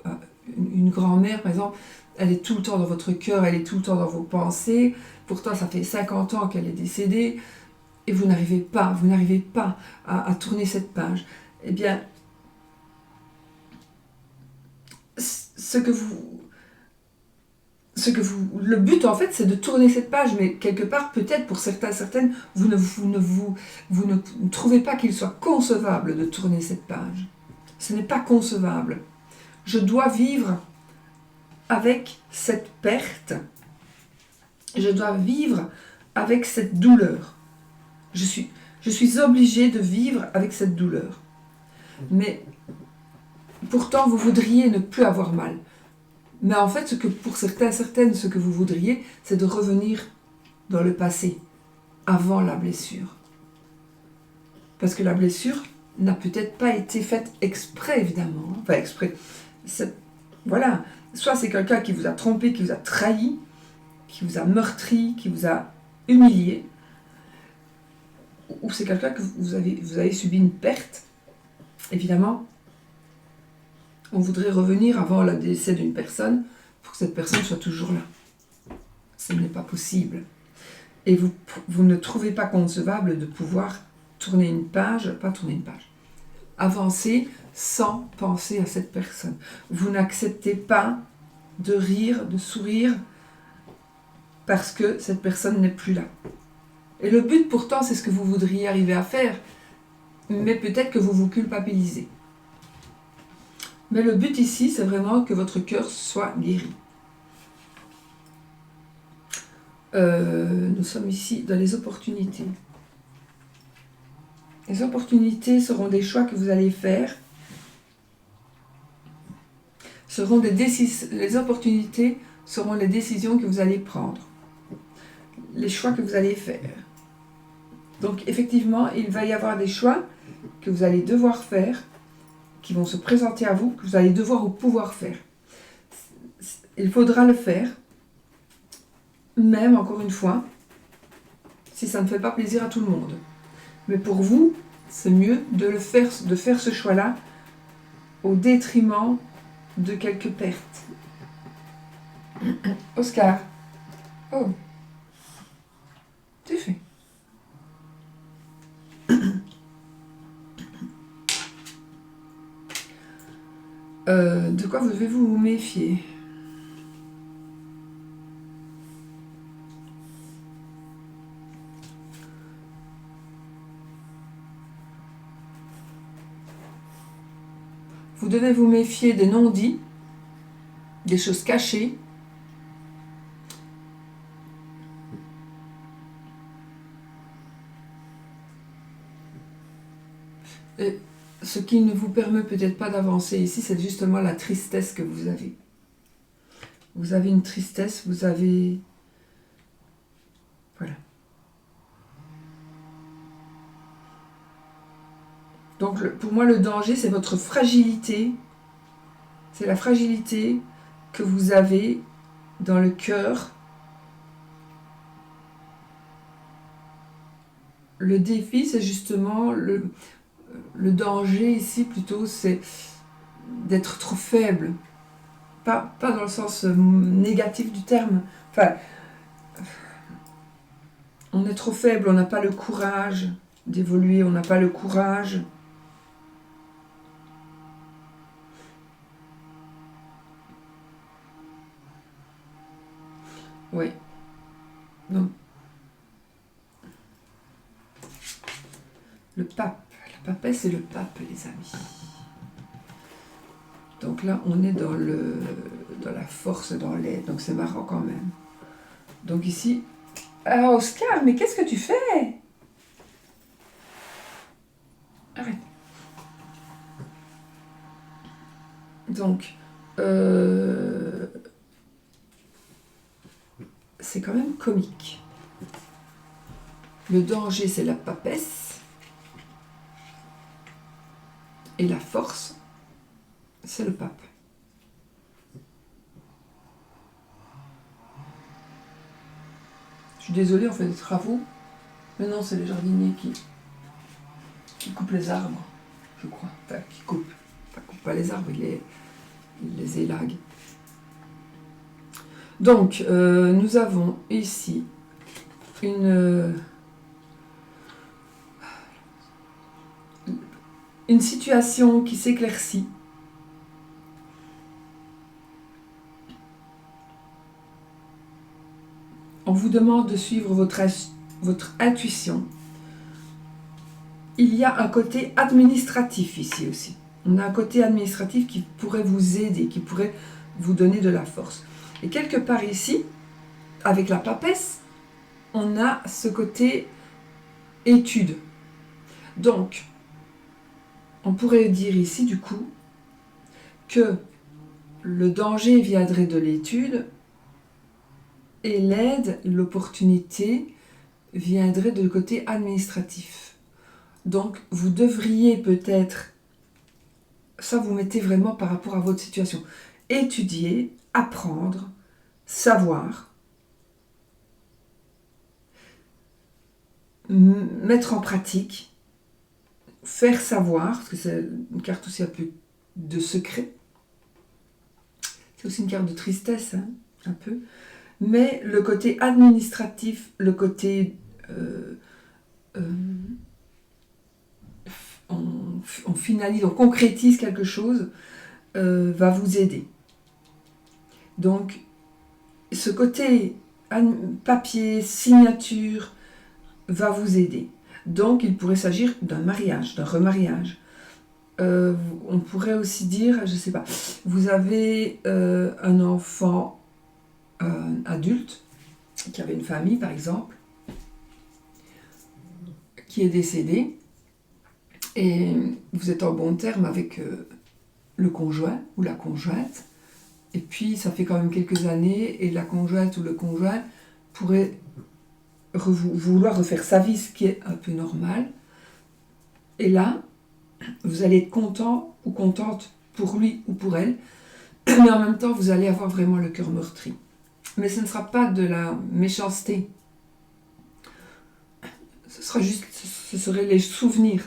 une grand-mère par exemple, elle est tout le temps dans votre cœur, elle est tout le temps dans vos pensées. Pourtant, ça fait 50 ans qu'elle est décédée et vous n'arrivez pas à tourner cette page. Eh bien, le but en fait c'est de tourner cette page, mais quelque part peut-être pour certaines vous ne trouvez pas qu'il soit concevable de tourner cette page. Ce n'est pas concevable. Je dois vivre avec cette perte, je dois vivre avec cette douleur. Je suis obligée de vivre avec cette douleur. Mais pourtant vous voudriez ne plus avoir mal. Mais en fait, pour certaines, ce que vous voudriez, c'est de revenir dans le passé, avant la blessure. Parce que la blessure n'a peut-être pas été faite exprès, évidemment. Enfin, exprès. Voilà. Soit c'est quelqu'un qui vous a trompé, qui vous a trahi, qui vous a meurtri, qui vous a humilié. Ou c'est quelqu'un que vous avez subi une perte. Évidemment, on voudrait revenir avant le décès d'une personne pour que cette personne soit toujours là. Ce n'est pas possible. Et vous ne trouvez pas concevable de pouvoir avancer sans penser à cette personne. Vous n'acceptez pas de rire, de sourire parce que cette personne n'est plus là. Et le but pourtant, c'est ce que vous voudriez arriver à faire, mais peut-être que vous vous culpabilisez. Mais le but ici, c'est vraiment que votre cœur soit guéri. Nous sommes ici dans les opportunités. Les opportunités seront des choix que vous allez faire. Les opportunités seront les décisions que vous allez prendre. Les choix que vous allez faire. Donc effectivement, il va y avoir des choix que vous allez devoir faire, qui vont se présenter à vous, que vous allez devoir ou pouvoir faire. Il faudra le faire, même, encore une fois, si ça ne fait pas plaisir à tout le monde. Mais pour vous, c'est mieux de faire ce choix-là au détriment de quelques pertes. Oscar. Oh. C'est fait. De quoi devez-vous vous méfier ? Vous devez vous méfier des non-dits, des choses cachées, et ce qui ne vous permet peut-être pas d'avancer ici, c'est justement la tristesse que vous avez. Vous avez une tristesse, vous avez... Voilà. Donc pour moi, le danger, c'est votre fragilité. C'est la fragilité que vous avez dans le cœur. Le défi, c'est justement le danger ici, plutôt, c'est d'être trop faible. Pas dans le sens négatif du terme. Enfin, on est trop faible, on n'a pas le courage d'évoluer, on n'a pas le courage Oui. Donc, le pape. La papesse et le pape, les amis. Donc là, on est dans la force, dans l'aide. Donc c'est marrant quand même. Donc ici... Ah, Oscar, mais qu'est-ce que tu fais? Arrête. Donc, c'est quand même comique. Le danger, c'est la papesse. Et la force, c'est le pape. Je suis désolée, on fait des travaux. Mais non, c'est les jardiniers qui coupent les arbres, je crois. Enfin, qui coupent. Enfin, coupent pas les arbres, ils les élaguent. Donc, nous avons ici une situation qui s'éclaircit. On vous demande de suivre votre intuition. Il y a un côté administratif ici aussi. On a un côté administratif qui pourrait vous aider, qui pourrait vous donner de la force. Et quelque part ici, avec la papesse, on a ce côté étude. Donc, on pourrait dire ici, du coup, que le danger viendrait de l'étude et l'aide, l'opportunité, viendrait du côté administratif. Donc, vous devriez peut-être, ça vous mettez vraiment par rapport à votre situation, étudier, apprendre, savoir, mettre en pratique, faire savoir, parce que c'est une carte aussi un peu de secret. C'est aussi une carte de tristesse, hein, un peu. Mais le côté administratif, le côté... on finalise, on concrétise quelque chose, va vous aider. Donc, ce côté papier, signature, va vous aider. Donc, il pourrait s'agir d'un mariage, d'un remariage. On pourrait aussi dire, je ne sais pas, vous avez un enfant adulte qui avait une famille, par exemple, qui est décédé, et vous êtes en bon terme avec le conjoint ou la conjointe, et puis ça fait quand même quelques années, et la conjointe ou le conjoint pourrait vouloir refaire sa vie, ce qui est un peu normal. Et là, vous allez être content ou contente pour lui ou pour elle, mais en même temps, vous allez avoir vraiment le cœur meurtri. Mais ce ne sera pas de la méchanceté. Ce sera juste, ce seraient les souvenirs.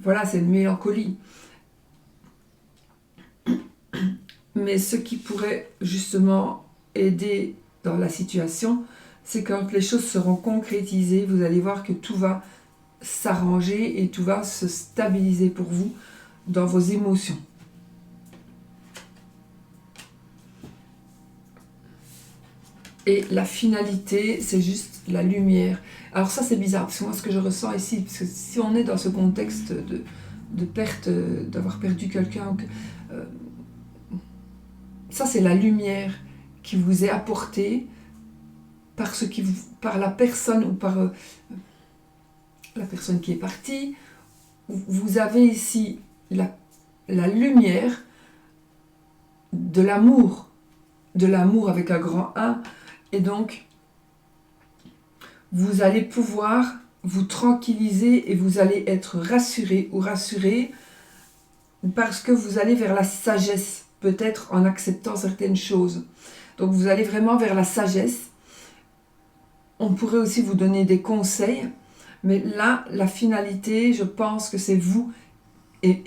Voilà, c'est une mélancolie. Mais ce qui pourrait justement aider dans la situation, c'est quand les choses seront concrétisées, vous allez voir que tout va s'arranger et tout va se stabiliser pour vous dans vos émotions. Et la finalité, c'est juste la lumière. Alors ça, c'est bizarre, parce que moi, ce que je ressens ici, parce que si on est dans ce contexte de perte, d'avoir perdu quelqu'un, ça, c'est la lumière qui vous est apportée par la personne ou par la personne qui est partie. Vous avez ici la lumière de l'amour avec un grand A, et donc vous allez pouvoir vous tranquilliser et vous allez être rassuré ou rassuré parce que vous allez vers la sagesse, peut-être en acceptant certaines choses. Donc vous allez vraiment vers la sagesse. On pourrait aussi vous donner des conseils, mais là, la finalité, je pense que c'est vous et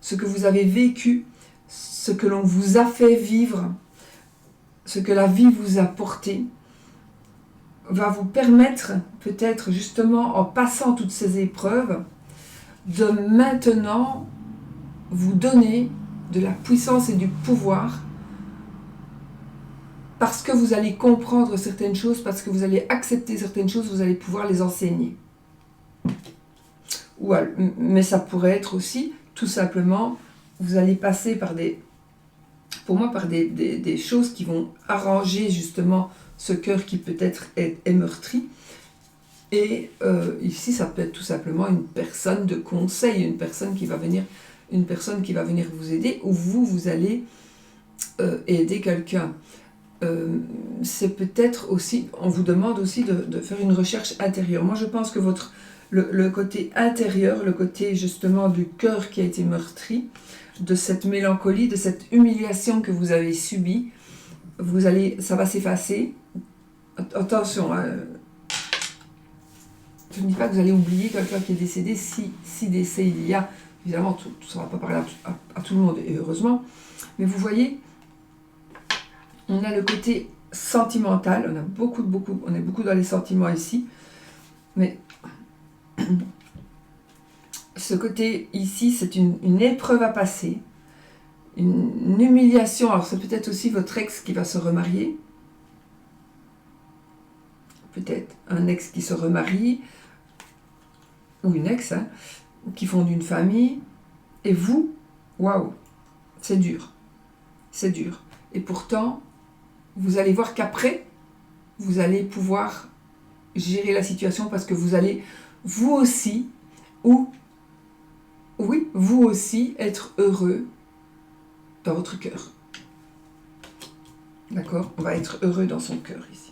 ce que vous avez vécu, ce que l'on vous a fait vivre, ce que la vie vous a porté, va vous permettre, peut-être justement en passant toutes ces épreuves, de maintenant vous donner de la puissance et du pouvoir parce que vous allez comprendre certaines choses, parce que vous allez accepter certaines choses, vous allez pouvoir les enseigner. Mais ça pourrait être aussi, tout simplement, vous allez passer par pour moi, par des choses qui vont arranger justement ce cœur qui peut-être est meurtri. Et ici, ça peut être tout simplement une personne de conseil, une personne qui va venir vous aider, ou vous allez aider quelqu'un. C'est peut-être aussi, on vous demande aussi de faire une recherche intérieure. Moi, je pense que le côté intérieur, le côté justement du cœur qui a été meurtri, de cette mélancolie, de cette humiliation que vous avez subie, ça va s'effacer. Attention, je ne dis pas que vous allez oublier quelqu'un qui est décédé, si décès il y a, évidemment, tout ça ne va pas parler à tout le monde, et heureusement, mais vous voyez, on a le côté sentimental, on est beaucoup dans les sentiments ici, mais ce côté ici, c'est une épreuve à passer, une humiliation. Alors c'est peut-être aussi votre ex qui va se remarier, peut-être un ex qui se remarie, ou une ex, qui fonde une famille, et vous, waouh, c'est dur, et pourtant, vous allez voir qu'après, vous allez pouvoir gérer la situation, parce que vous allez, vous aussi, vous aussi, être heureux dans votre cœur. D'accord? On va être heureux dans son cœur ici.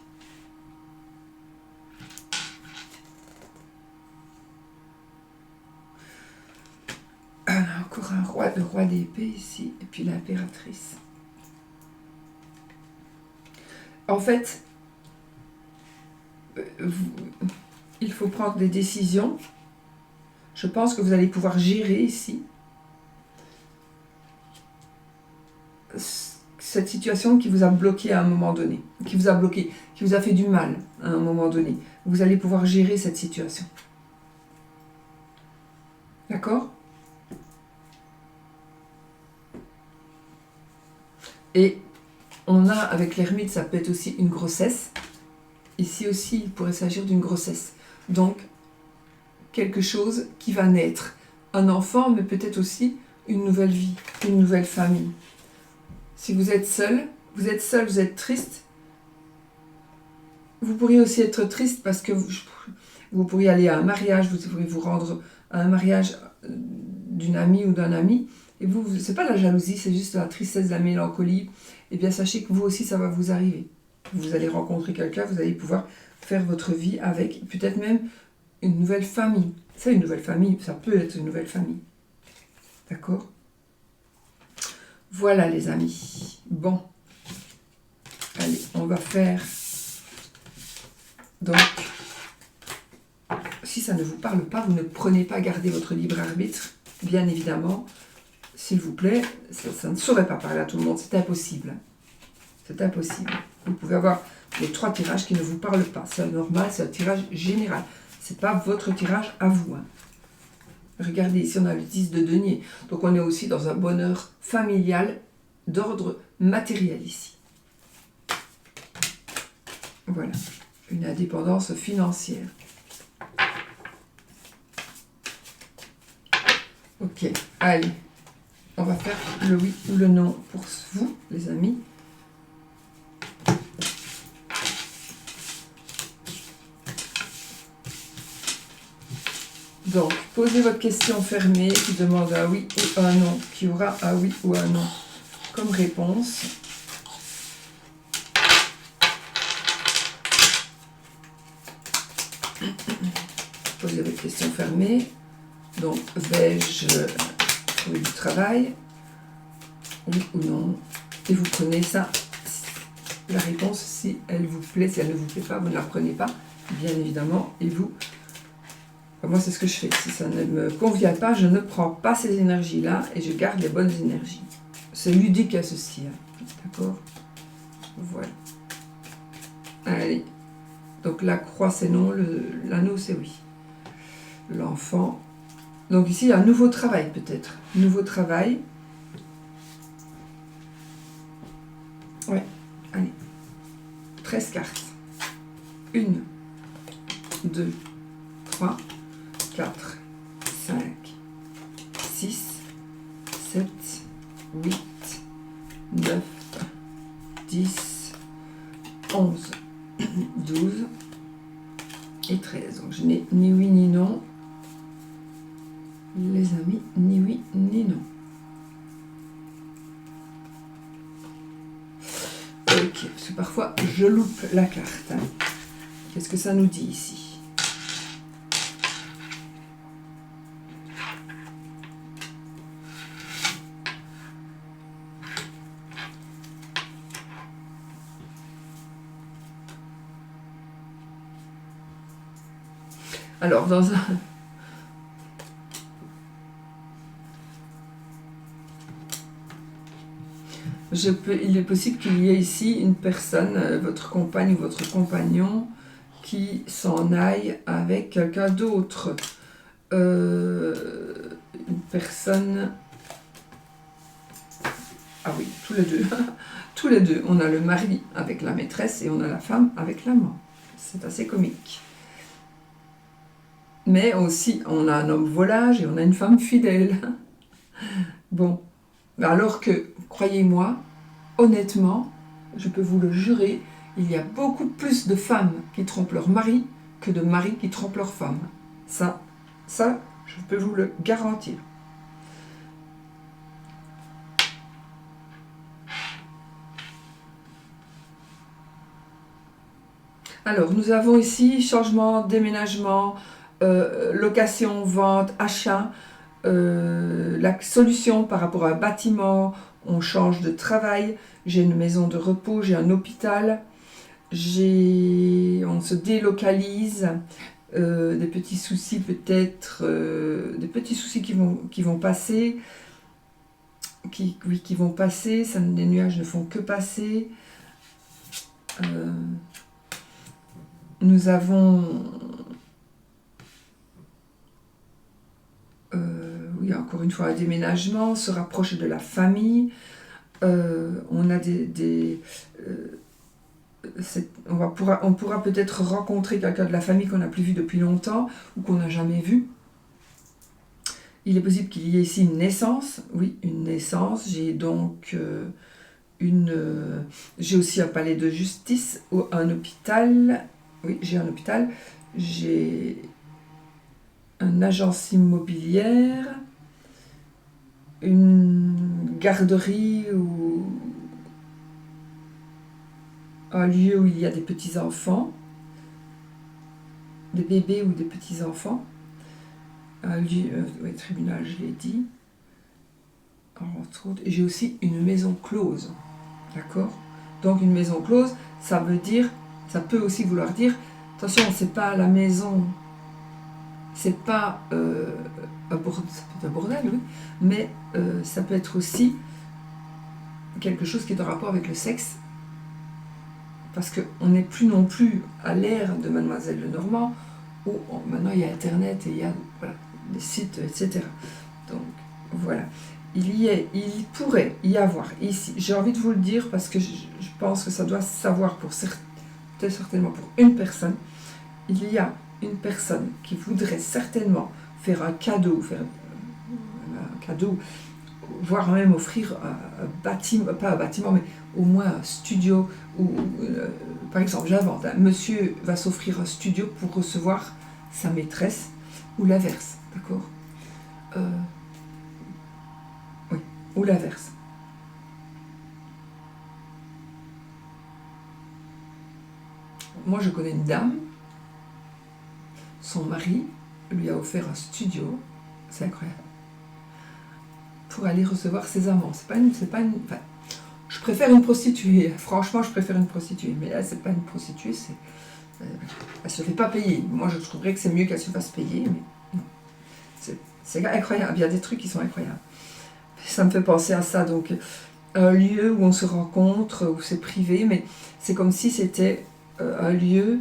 On a encore le roi d'épée ici, et puis l'impératrice. En fait, il faut prendre des décisions. Je pense que vous allez pouvoir gérer ici cette situation qui vous a bloqué à un moment donné, qui vous a fait du mal à un moment donné. Vous allez pouvoir gérer cette situation. D'accord? Et on a, avec l'ermite, ça peut être aussi une grossesse. Ici aussi, il pourrait s'agir d'une grossesse. Donc, quelque chose qui va naître. Un enfant, mais peut-être aussi une nouvelle vie, une nouvelle famille. Si vous êtes seul, vous êtes triste. Vous pourriez aussi être triste parce que vous pourriez aller à un mariage, vous pourriez vous rendre à un mariage d'une amie ou d'un ami. Et c'est pas la jalousie, c'est juste la tristesse, la mélancolie. Eh bien, sachez que vous aussi, ça va vous arriver. Vous allez rencontrer quelqu'un, vous allez pouvoir faire votre vie avec, peut-être même une nouvelle famille. C'est une nouvelle famille, ça peut être une nouvelle famille. D'accord? Voilà les amis. Bon. Allez, on va faire... Donc, si ça ne vous parle pas, vous ne prenez pas, gardez votre libre arbitre, bien évidemment. S'il vous plaît, ça ne saurait pas parler à tout le monde, c'est impossible. C'est impossible. Vous pouvez avoir les 3 tirages qui ne vous parlent pas. C'est normal, c'est un tirage général. Ce n'est pas votre tirage à vous. Regardez, ici on a le 10 de denier. Donc on est aussi dans un bonheur familial d'ordre matériel ici. Voilà, une indépendance financière. Ok, allez. On va faire le oui ou le non pour vous, les amis. Donc, posez votre question fermée qui demande un oui ou un non, qui aura un oui ou un non comme réponse. Posez votre question fermée. Donc, vais-je trouver du travail? Oui ou non? Et vous prenez ça, la réponse, si elle vous plaît. Si elle ne vous plaît pas, vous ne la prenez pas, bien évidemment. Et vous, moi c'est ce que je fais. Si ça ne me convient pas, je ne prends pas ces énergies-là et je garde les bonnes énergies. C'est ludique à ceci, d'accord? Voilà. Allez. Donc la croix c'est non, l'anneau c'est oui. L'enfant. Donc ici, il y a un nouveau travail peut-être. Nouveau travail. Ouais, allez. 13 cartes. 1, 2, 3, 4, 5, 6, 7, 8, 9, 10, 11, 12 et 13. Donc je n'ai ni oui ni non. Les amis, ni oui ni non. Ok, parce que parfois je loupe la carte. Hein. Qu'est-ce que ça nous dit ici? Alors, dans un... il est possible qu'il y ait ici une personne, votre compagne ou votre compagnon, qui s'en aille avec quelqu'un d'autre. Une personne... Ah oui, tous les deux. Tous les deux. On a le mari avec la maîtresse et on a la femme avec l'amant. C'est assez comique. Mais aussi, on a un homme volage et on a une femme fidèle. Bon. Alors que, croyez-moi, honnêtement, je peux vous le jurer, il y a beaucoup plus de femmes qui trompent leur mari que de maris qui trompent leur femme. Ça, je peux vous le garantir. Alors, nous avons ici changement, déménagement, location, vente, achat, la solution par rapport à un bâtiment, on change de travail, j'ai une maison de repos, j'ai un hôpital, on se délocalise, des petits soucis peut-être, des petits soucis qui vont passer, qui vont passer, les nuages ne font que passer. Nous avons... oui, encore une fois, un déménagement, se rapprocher de la famille. On a on pourra peut-être rencontrer quelqu'un de la famille qu'on n'a plus vu depuis longtemps ou qu'on n'a jamais vu. Il est possible qu'il y ait ici une naissance. Oui, une naissance. J'ai donc j'ai aussi un palais de justice, un hôpital. Oui, j'ai un hôpital. J'ai une agence immobilière, une garderie ou un lieu où il y a des petits-enfants, des bébés ou des petits-enfants, un lieu, oui, tribunal, je l'ai dit, entre autres. Et j'ai aussi une maison close, d'accord? Donc une maison close, ça peut aussi vouloir dire, attention, c'est pas la maison, c'est pas ça peut être un bordel, oui, mais ça peut être aussi quelque chose qui est en rapport avec le sexe, parce qu'on n'est plus non plus à l'ère de Mademoiselle Lenormand, où maintenant il y a Internet et il y a des sites, etc. Donc voilà, il pourrait y avoir ici, j'ai envie de vous le dire parce que je pense que ça doit savoir peut-être certainement pour une personne, il y a une personne qui voudrait certainement faire un cadeau, voire même offrir un bâtiment, pas un bâtiment, mais au moins un studio, ou par exemple, j'invente, monsieur va s'offrir un studio pour recevoir sa maîtresse, ou l'inverse, d'accord? Oui, ou l'inverse. Moi, je connais une dame, son mari lui a offert un studio, c'est incroyable, pour aller recevoir ses amants. Enfin, je préfère une prostituée, franchement je préfère une prostituée, mais là c'est pas une prostituée, elle se fait pas payer. Moi je trouverais que c'est mieux qu'elle se fasse payer, mais non. C'est incroyable, il y a des trucs qui sont incroyables. Ça me fait penser à ça, donc un lieu où on se rencontre, où c'est privé, mais c'est comme si c'était un lieu,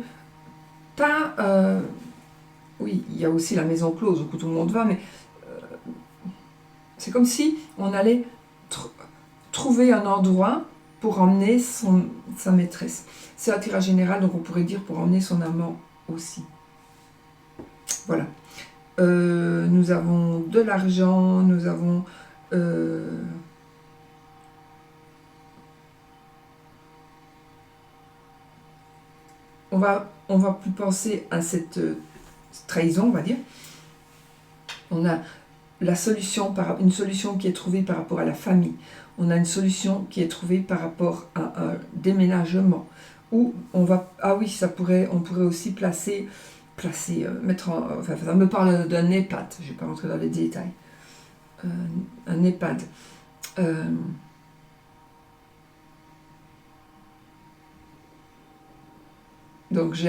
pas... oui, il y a aussi la maison close où tout le monde va, mais c'est comme si on allait trouver un endroit pour emmener sa maîtresse. C'est un tirage général, donc on pourrait dire pour emmener son amant aussi. Voilà. Nous avons de l'argent, nous avons... on va plus penser à cette trahison, on va dire. On a la solution, une solution qui est trouvée par rapport à la famille. On a une solution qui est trouvée par rapport à un déménagement. Ou on va... Ah oui, on pourrait aussi mettre en... Enfin, ça me parle d'un EHPAD. Je ne vais pas rentrer dans les détails. Un EHPAD. Donc j'ai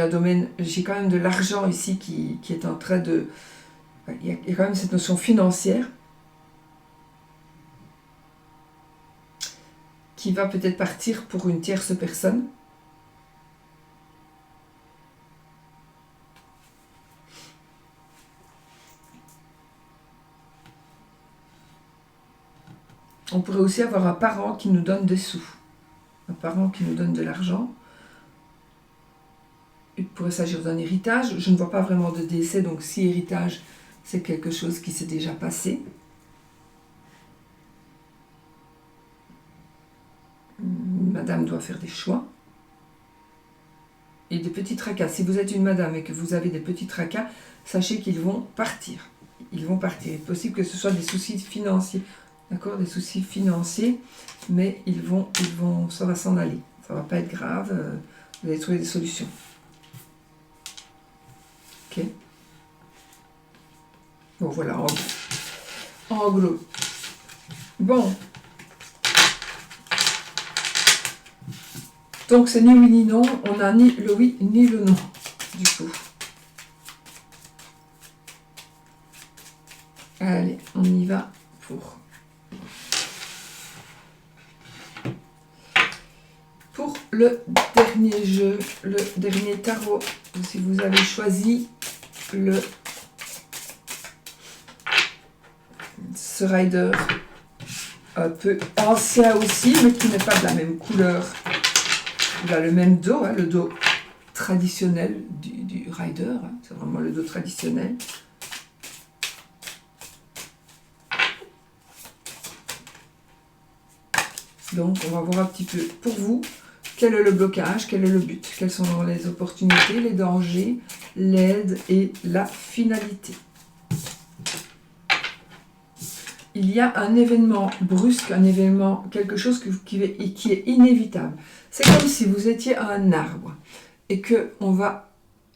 quand même de l'argent ici qui est en train de... Il y a quand même cette notion financière qui va peut-être partir pour une tierce personne. On pourrait aussi avoir un parent qui nous donne des sous. Un parent qui nous donne de l'argent. Il pourrait s'agir d'un héritage. Je ne vois pas vraiment de décès, donc si héritage, c'est quelque chose qui s'est déjà passé. Madame doit faire des choix. Et des petits tracas. Si vous êtes une madame et que vous avez des petits tracas, sachez qu'ils vont partir. Ils vont partir. Il est possible que ce soit des soucis financiers. D'accord, des soucis financiers, mais ça va s'en aller. Ça ne va pas être grave. Vous allez trouver des solutions. Ok. Bon, voilà, en gros. Bon. Donc, c'est ni oui ni non. On n'a ni le oui ni le non, du coup. Allez, on y va pour le dernier jeu, le dernier tarot. Si vous avez choisi ce rider un peu ancien aussi, mais qui n'est pas de la même couleur. Il a le même dos, hein, le dos traditionnel du rider. Hein, c'est vraiment le dos traditionnel. Donc, on va voir un petit peu pour vous quel est le blocage, quel est le but, quelles sont les opportunités, les dangers, l'aide et la finalité. Il y a un événement brusque, un événement, quelque chose qui est inévitable. C'est comme si vous étiez à un arbre et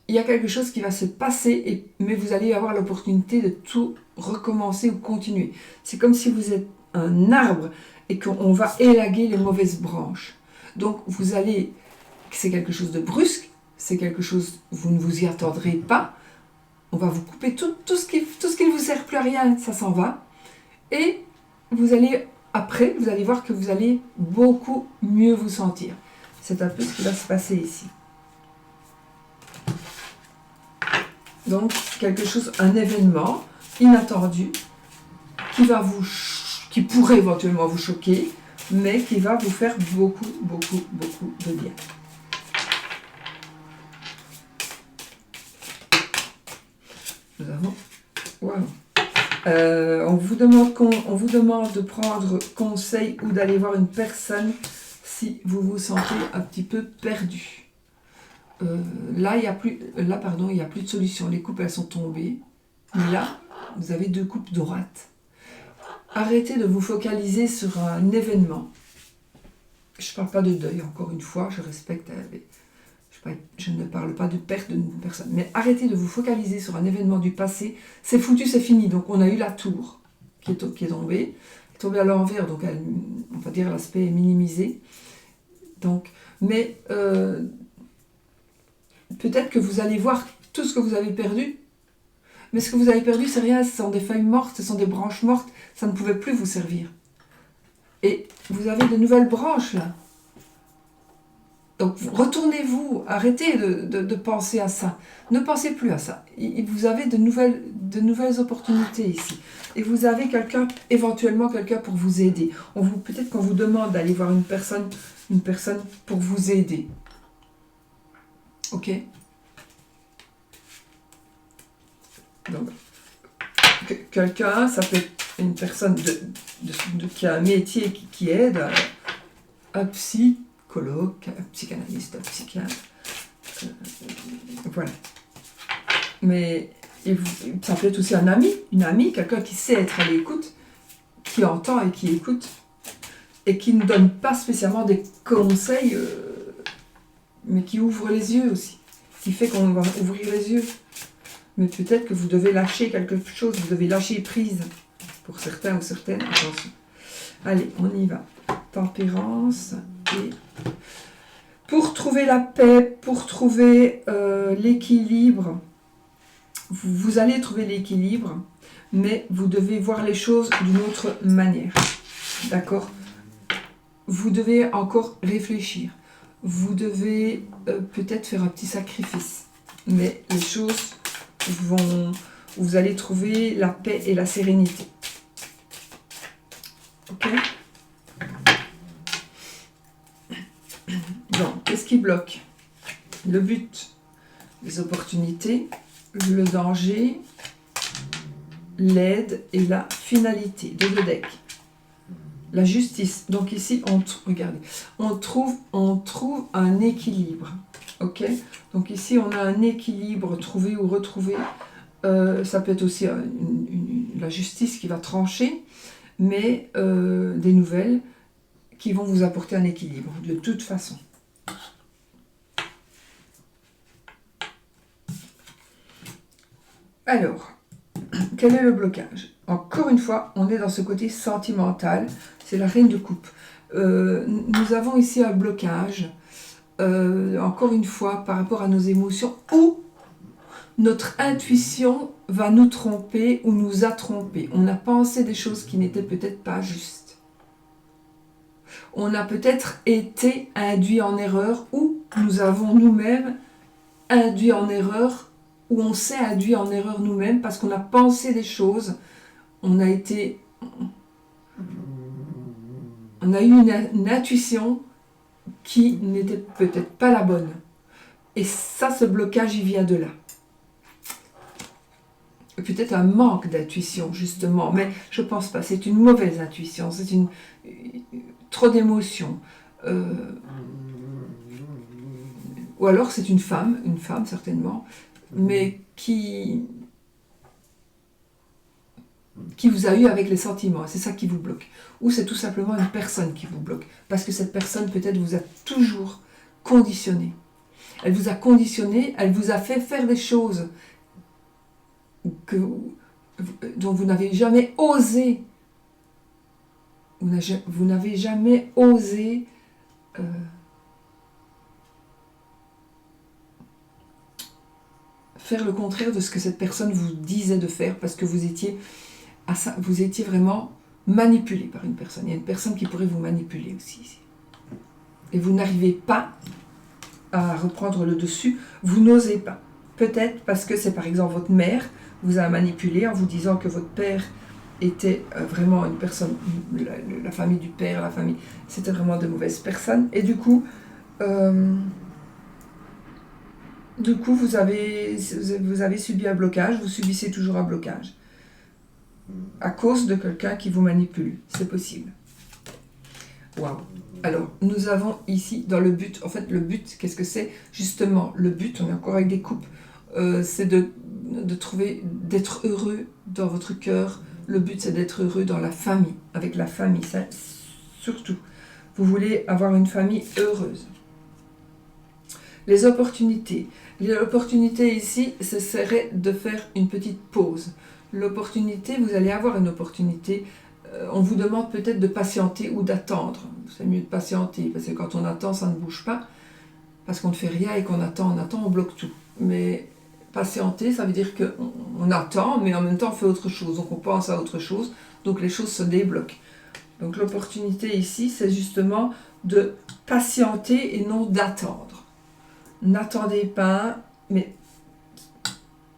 il y a quelque chose qui va se passer, mais vous allez avoir l'opportunité de tout recommencer ou continuer. C'est comme si vous êtes un arbre et qu'on va élaguer les mauvaises branches. Donc c'est quelque chose de brusque, c'est quelque chose, vous ne vous y attendrez pas. On va vous couper tout ce qui ne vous sert plus à rien, ça s'en va. Et vous allez voir que vous allez beaucoup mieux vous sentir. C'est un peu ce qui va se passer ici. Donc, un événement inattendu qui pourrait éventuellement vous choquer, mais qui va vous faire beaucoup, beaucoup, beaucoup de bien. Nous avons... Wow. On vous demande de prendre conseil ou d'aller voir une personne si vous vous sentez un petit peu perdu. Là, il n'y a plus de solution. Les coupes, elles sont tombées. Mais là, vous avez 2 coupes droites. Arrêtez de vous focaliser sur un événement. Je ne parle pas de deuil, encore une fois, je respecte. Je ne parle pas de perte d'une personne. Mais arrêtez de vous focaliser sur un événement du passé. C'est foutu, c'est fini. Donc, on a eu la tour qui est tombée. Elle est tombée à l'envers, donc on va dire l'aspect est minimisé. Donc, mais peut-être que vous allez voir tout ce que vous avez perdu. Mais ce que vous avez perdu, c'est rien. Ce sont des feuilles mortes, ce sont des branches mortes. Ça ne pouvait plus vous servir. Et vous avez de nouvelles branches, là. Donc retournez-vous, arrêtez de penser à ça. Ne pensez plus à ça. Vous avez de nouvelles opportunités ici. Et vous avez éventuellement quelqu'un pour vous aider. Peut-être qu'on vous demande d'aller voir une personne pour vous aider. Ok? Donc, quelqu'un, ça peut être une personne qui a un métier qui aide, un psychologue, un psychanalyste, un psychiatre. Voilà. Mais ça peut être aussi un ami, une amie, quelqu'un qui sait être à l'écoute, qui entend et qui écoute, et qui ne donne pas spécialement des conseils, mais qui ouvre les yeux aussi, qui fait qu'on va ouvrir les yeux. Mais peut-être que vous devez lâcher quelque chose, vous devez lâcher prise, pour certains ou certaines, attention. Allez, on y va. Tempérance, et pour trouver la paix, pour trouver l'équilibre, vous allez trouver l'équilibre, mais vous devez voir les choses d'une autre manière. D'accord? Vous devez encore réfléchir. Vous devez peut-être faire un petit sacrifice. Mais les choses vous allez trouver la paix et la sérénité. Ok? Donc, qu'est-ce qui bloque? Le but, les opportunités, le danger, l'aide et la finalité de le deck. La justice. Donc ici, regardez, on trouve un équilibre. Ok? Donc ici, on a un équilibre trouvé ou retrouvé. Ça peut être aussi la justice qui va trancher, mais des nouvelles qui vont vous apporter un équilibre, de toute façon. Alors, quel est le blocage? Encore une fois, on est dans ce côté sentimental. C'est la reine de coupe. Nous avons ici un blocage, encore une fois, par rapport à nos émotions, où notre intuition va nous tromper ou nous a trompés. On a pensé des choses qui n'étaient peut-être pas justes. On a peut-être été induit en erreur, ou nous avons nous-mêmes induit en erreur, où on s'est induit en erreur nous-mêmes parce qu'on a pensé des choses, on a eu une intuition qui n'était peut-être pas la bonne. Et ça, ce blocage, il vient de là. Peut-être un manque d'intuition, justement, mais je pense pas. C'est une mauvaise intuition, c'est trop d'émotions. Ou alors c'est une femme certainement, mais qui vous a eu avec les sentiments, c'est ça qui vous bloque. Ou c'est tout simplement une personne qui vous bloque, parce que cette personne peut-être vous a toujours conditionné. Elle vous a conditionné, elle vous a fait faire des choses dont vous n'avez jamais osé. Vous n'avez jamais osé faire le contraire de ce que cette personne vous disait de faire, parce que vous étiez vraiment manipulé par une personne. Il y a une personne qui pourrait vous manipuler aussi ici. Et vous n'arrivez pas à reprendre le dessus, vous n'osez pas. Peut-être parce que c'est par exemple votre mère vous a manipulé en vous disant que votre père était vraiment une personne, la famille du père, la famille, c'était vraiment de mauvaises personnes. Et du coup vous avez subi un blocage, vous subissez toujours un blocage. À cause de quelqu'un qui vous manipule, c'est possible. Waouh! Alors, nous avons ici, dans le but, en fait, le but, qu'est-ce que c'est? Justement, le but, on est encore avec des coupes, c'est de trouver, d'être heureux dans votre cœur. Le but, c'est d'être heureux dans la famille, avec la famille, ça, surtout. Vous voulez avoir une famille heureuse. Les opportunités. L'opportunité ici, ce serait de faire une petite pause. L'opportunité, vous allez avoir une opportunité. On vous demande peut-être de patienter ou d'attendre. C'est mieux de patienter, parce que quand on attend, ça ne bouge pas. Parce qu'on ne fait rien et qu'on attend, on bloque tout. Mais patienter, ça veut dire qu'on attend, mais en même temps, on fait autre chose. Donc on pense à autre chose, donc les choses se débloquent. Donc l'opportunité ici, c'est justement de patienter et non d'attendre. N'attendez pas, mais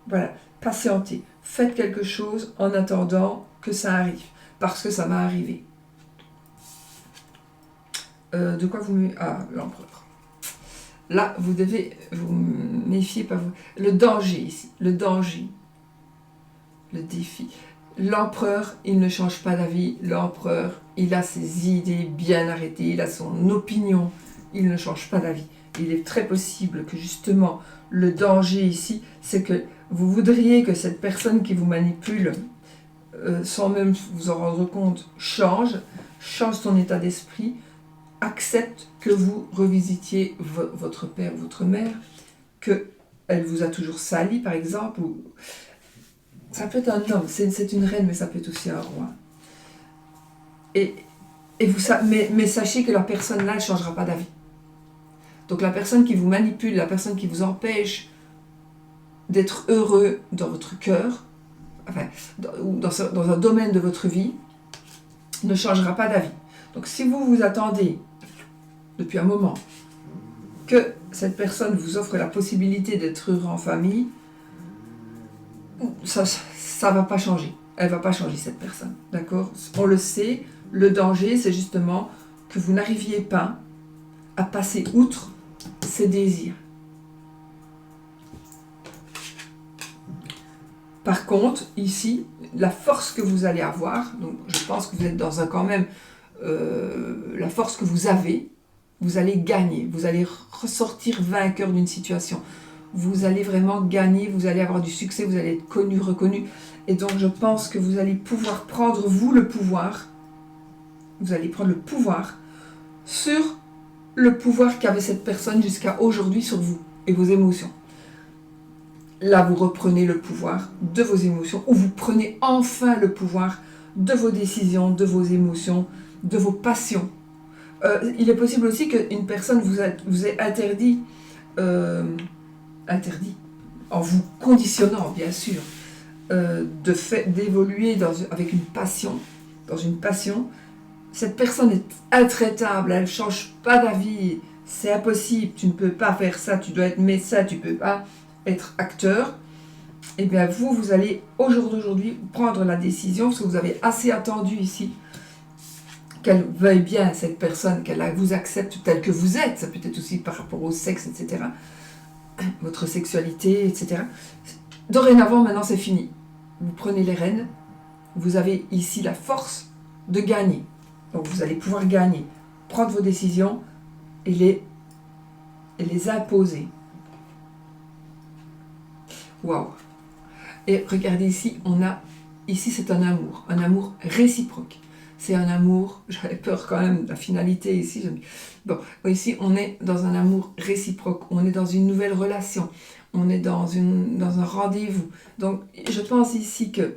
voilà, patientez. Faites quelque chose en attendant que ça arrive, parce que ça va arriver. De quoi vous... Ah, l'empereur. Là, vous devez vous méfier, pas vous. Le danger ici, le danger, le défi. L'empereur, il ne change pas d'avis. L'empereur, il a ses idées bien arrêtées, il a son opinion, il ne change pas d'avis. Il est très possible que justement, le danger ici, c'est que vous voudriez que cette personne qui vous manipule, sans même vous en rendre compte, change son état d'esprit, accepte que vous revisitiez votre père, votre mère, qu'elle vous a toujours sali, par exemple, ou... Ça peut être un homme, c'est une reine, mais ça peut être aussi un roi. Mais sachez que la personne-là ne changera pas d'avis. Donc la personne qui vous manipule, la personne qui vous empêche d'être heureux dans votre cœur, enfin, dans un domaine de votre vie, ne changera pas d'avis. Donc si vous vous attendez, depuis un moment, que cette personne vous offre la possibilité d'être heureux en famille, ça va pas changer. Elle va pas changer, cette personne. D'accord? On le sait, le danger, c'est justement que vous n'arriviez pas à passer outre ses désirs. Par contre, ici, la force que vous allez avoir, donc je pense que vous êtes dans un quand même, la force que vous avez, vous allez gagner, vous allez ressortir vainqueur d'une situation. Vous allez vraiment gagner, vous allez avoir du succès, vous allez être connu, reconnu. Et donc je pense que vous allez pouvoir prendre, vous, le pouvoir. Vous allez prendre le pouvoir sur le pouvoir qu'avait cette personne jusqu'à aujourd'hui sur vous et vos émotions. Là, vous reprenez le pouvoir de vos émotions, ou vous prenez enfin le pouvoir de vos décisions, de vos émotions, de vos passions. Il est possible aussi qu'une personne vous ait interdit, en vous conditionnant, bien sûr, d'évoluer avec une passion, dans une passion. Cette personne est intraitable, elle ne change pas d'avis, c'est impossible, tu ne peux pas faire ça, tu dois être médecin, tu ne peux pas être acteur. Et bien vous allez au jour d'aujourd'hui prendre la décision, parce que vous avez assez attendu ici, qu'elle veuille bien, cette personne, qu'elle vous accepte tel que vous êtes, ça peut être aussi par rapport au sexe, etc., votre sexualité, etc. Dorénavant, maintenant c'est fini. Vous prenez les rênes, vous avez ici la force de gagner. Donc vous allez pouvoir gagner, prendre vos décisions et les imposer. Waouh! Et regardez ici, ici c'est un amour réciproque. C'est un amour, j'avais peur quand même de la finalité ici. Bon, ici on est dans un amour réciproque, on est dans une nouvelle relation, on est dans un rendez-vous. Donc je pense ici que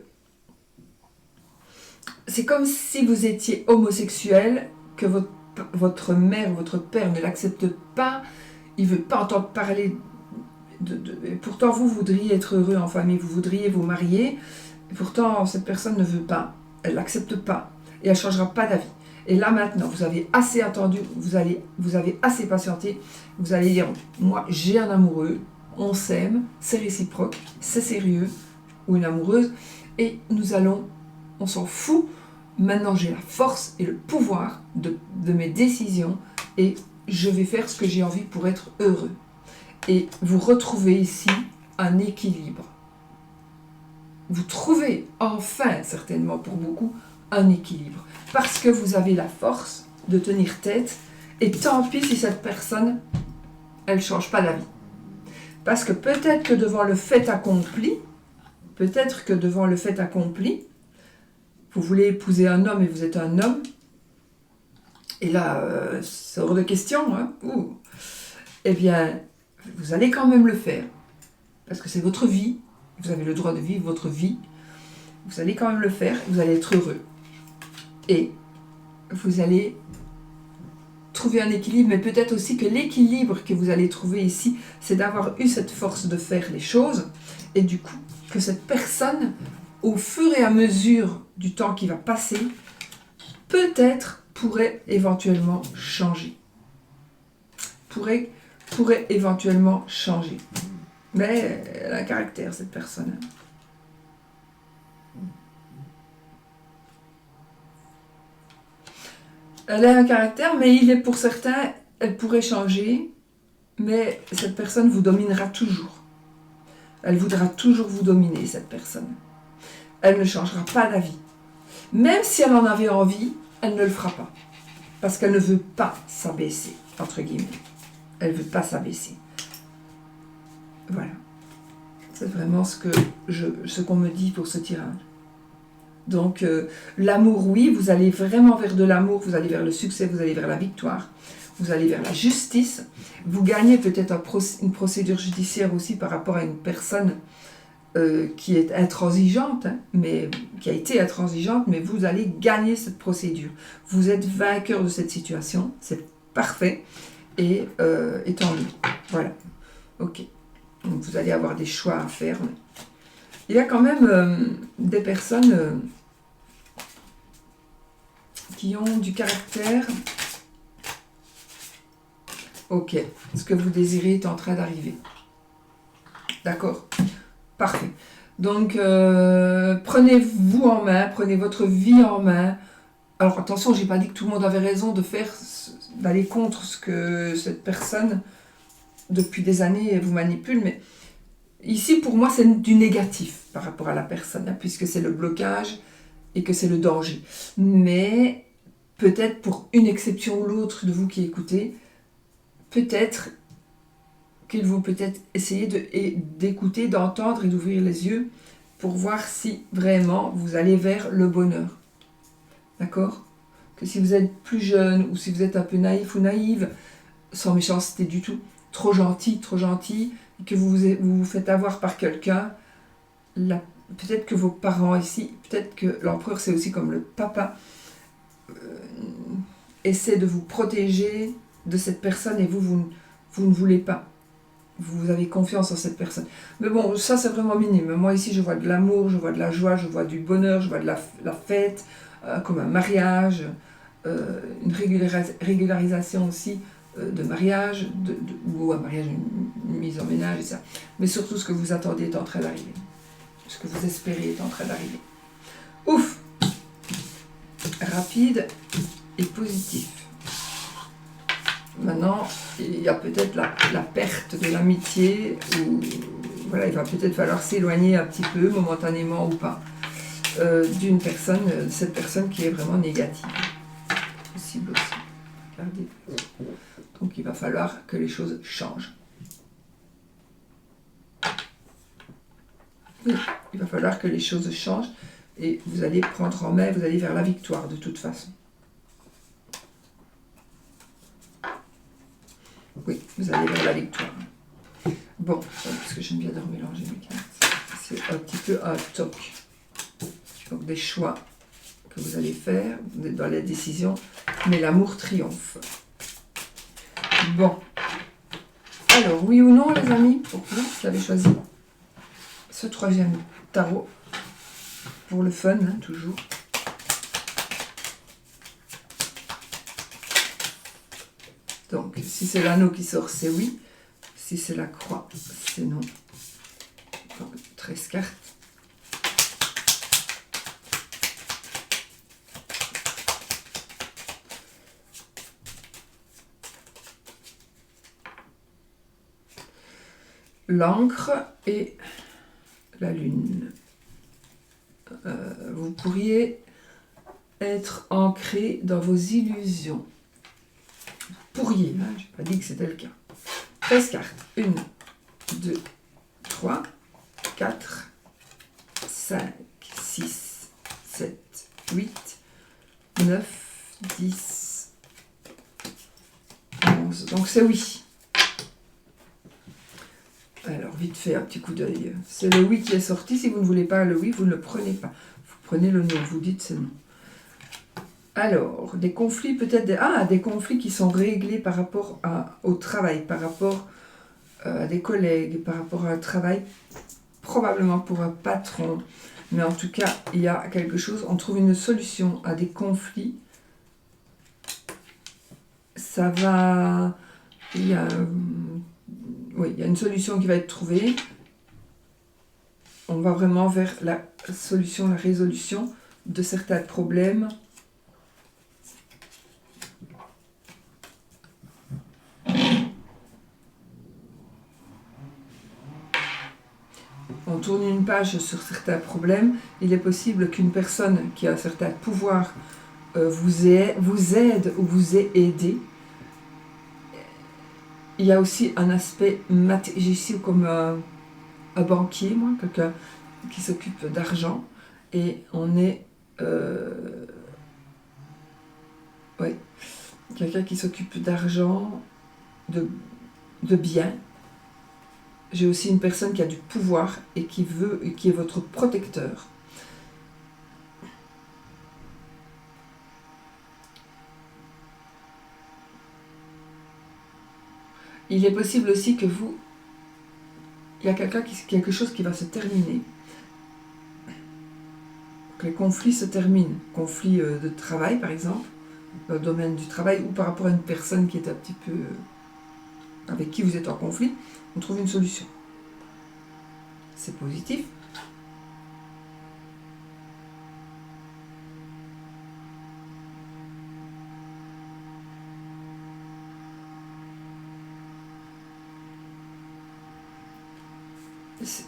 c'est comme si vous étiez homosexuel, que votre mère ou votre père ne l'accepte pas, il ne veut pas entendre parler et pourtant vous voudriez être heureux en famille, vous voudriez vous marier, et pourtant cette personne ne veut pas, elle ne l'accepte pas, et elle ne changera pas d'avis. Et là maintenant, vous avez assez attendu, vous avez assez patienté, vous allez dire, moi j'ai un amoureux, on s'aime, c'est réciproque, c'est sérieux, ou une amoureuse, et on s'en fout, maintenant j'ai la force et le pouvoir de mes décisions, et je vais faire ce que j'ai envie pour être heureux. Et vous retrouvez ici un équilibre. Vous trouvez enfin, certainement pour beaucoup, un équilibre. Parce que vous avez la force de tenir tête, et tant pis si cette personne, elle ne change pas d'avis. Parce que peut-être que devant le fait accompli, vous voulez épouser un homme et vous êtes un homme, et là, c'est hors de question, hein. Eh bien, vous allez quand même le faire, parce que c'est votre vie, vous avez le droit de vivre votre vie, vous allez quand même le faire, vous allez être heureux. Et vous allez trouver un équilibre, mais peut-être aussi que l'équilibre que vous allez trouver ici, c'est d'avoir eu cette force de faire les choses, et du coup, que cette personne, au fur et à mesure du temps qui va passer, peut-être pourrait éventuellement changer. Pourrait éventuellement changer. Mais elle a un caractère, cette personne. Elle a un caractère, mais il est pour certains, elle pourrait changer, mais cette personne vous dominera toujours. Elle voudra toujours vous dominer, cette personne. Elle ne changera pas d'avis. Même si elle en avait envie, elle ne le fera pas. Parce qu'elle ne veut pas s'abaisser, entre guillemets. Elle ne veut pas s'abaisser. Voilà. C'est vraiment ce qu'on me dit pour ce tirage. Donc, l'amour, oui, vous allez vraiment vers de l'amour, vous allez vers le succès, vous allez vers la victoire, vous allez vers la justice. Vous gagnez peut-être une procédure judiciaire aussi par rapport à une personne qui est intransigeante, hein, mais qui a été intransigeante, mais vous allez gagner cette procédure. Vous êtes vainqueur de cette situation, c'est parfait, et tant mieux. Voilà, ok. Donc vous allez avoir des choix à faire. Il y a quand même des personnes qui ont du caractère. Ok, ce que vous désirez est en train d'arriver. D'accord? Parfait. Donc, prenez-vous en main, prenez votre vie en main. Alors attention, j'ai pas dit que tout le monde avait raison d'aller contre ce que cette personne depuis des années vous manipule, mais ici pour moi c'est du négatif par rapport à la personne, hein, puisque c'est le blocage et que c'est le danger. Mais peut-être pour une exception ou l'autre de vous qui écoutez, peut-être qu'il faut peut-être essayer d'écouter, d'entendre et d'ouvrir les yeux pour voir si vraiment vous allez vers le bonheur. D'accord? Que si vous êtes plus jeune ou si vous êtes un peu naïf ou naïve, sans méchanceté du tout, trop gentil, et que vous vous faites avoir par quelqu'un, peut-être que vos parents ici, peut-être que l'empereur c'est aussi comme le papa, essaie de vous protéger de cette personne et vous ne voulez pas. Vous avez confiance en cette personne. Mais bon, ça c'est vraiment minime. Moi ici je vois de l'amour, je vois de la joie, je vois du bonheur, je vois de la fête, comme un mariage, une régularisation aussi de mariage, ou un mariage, une mise en ménage et ça. Mais surtout ce que vous attendez est en train d'arriver. Ce que vous espérez est en train d'arriver. Ouf! Rapide et positif. Maintenant, il y a peut-être la perte de l'amitié, ou voilà, il va peut-être falloir s'éloigner un petit peu, momentanément ou pas, d'une personne, cette personne qui est vraiment négative. Possible aussi. Regardez. Donc il va falloir que les choses changent. Oui, il va falloir que les choses changent et vous allez prendre en main, vous allez vers la victoire de toute façon. Oui, vous allez vers la victoire. Bon, parce que j'aime bien de remélanger mes cartes. C'est un petit peu un toc. Donc des choix que vous allez faire, vous êtes dans la décision, mais l'amour triomphe. Bon. Alors, oui ou non, les amis, pour vous, vous avez choisi ce troisième tarot. Pour le fun, hein, toujours. Donc, si c'est l'anneau qui sort, c'est oui. Si c'est la croix, c'est non. Donc, 13 cartes. L'encre et la lune. Vous pourriez être ancré dans vos illusions. Pourriez, hein, je n'ai pas dit que c'était le cas. 13 cartes. 1, 2, 3, 4, 5, 6, 7, 8, 9, 10, 11. Donc c'est oui. Alors, vite fait, un petit coup d'œil. C'est le oui qui est sorti. Si vous ne voulez pas le oui, vous ne le prenez pas. Vous prenez le non, vous dites c'est non. Alors, des conflits peut-être... des conflits qui sont réglés par rapport au travail, par rapport à des collègues, par rapport à un travail, probablement pour un patron. Mais en tout cas, il y a quelque chose, on trouve une solution à des conflits ça va... Il y a, oui, il y a une solution qui va être trouvée. On va vraiment vers la solution, la résolution de certains problèmes. On tourne une page sur certains problèmes. Il est possible qu'une personne qui a un certain pouvoir vous aide ou vous ait aidé. Il y a aussi un aspect, j'ai ici comme un banquier, moi, quelqu'un qui s'occupe d'argent, et on est, oui, quelqu'un qui s'occupe d'argent, de biens. J'ai aussi une personne qui a du pouvoir et qui est votre protecteur. Il est possible aussi que il y a quelque chose qui va se terminer. Que les conflits se terminent. Conflit de travail, par exemple, dans le domaine du travail, ou par rapport à une personne qui est un petit peu... avec qui vous êtes en conflit, on trouve une solution. C'est positif.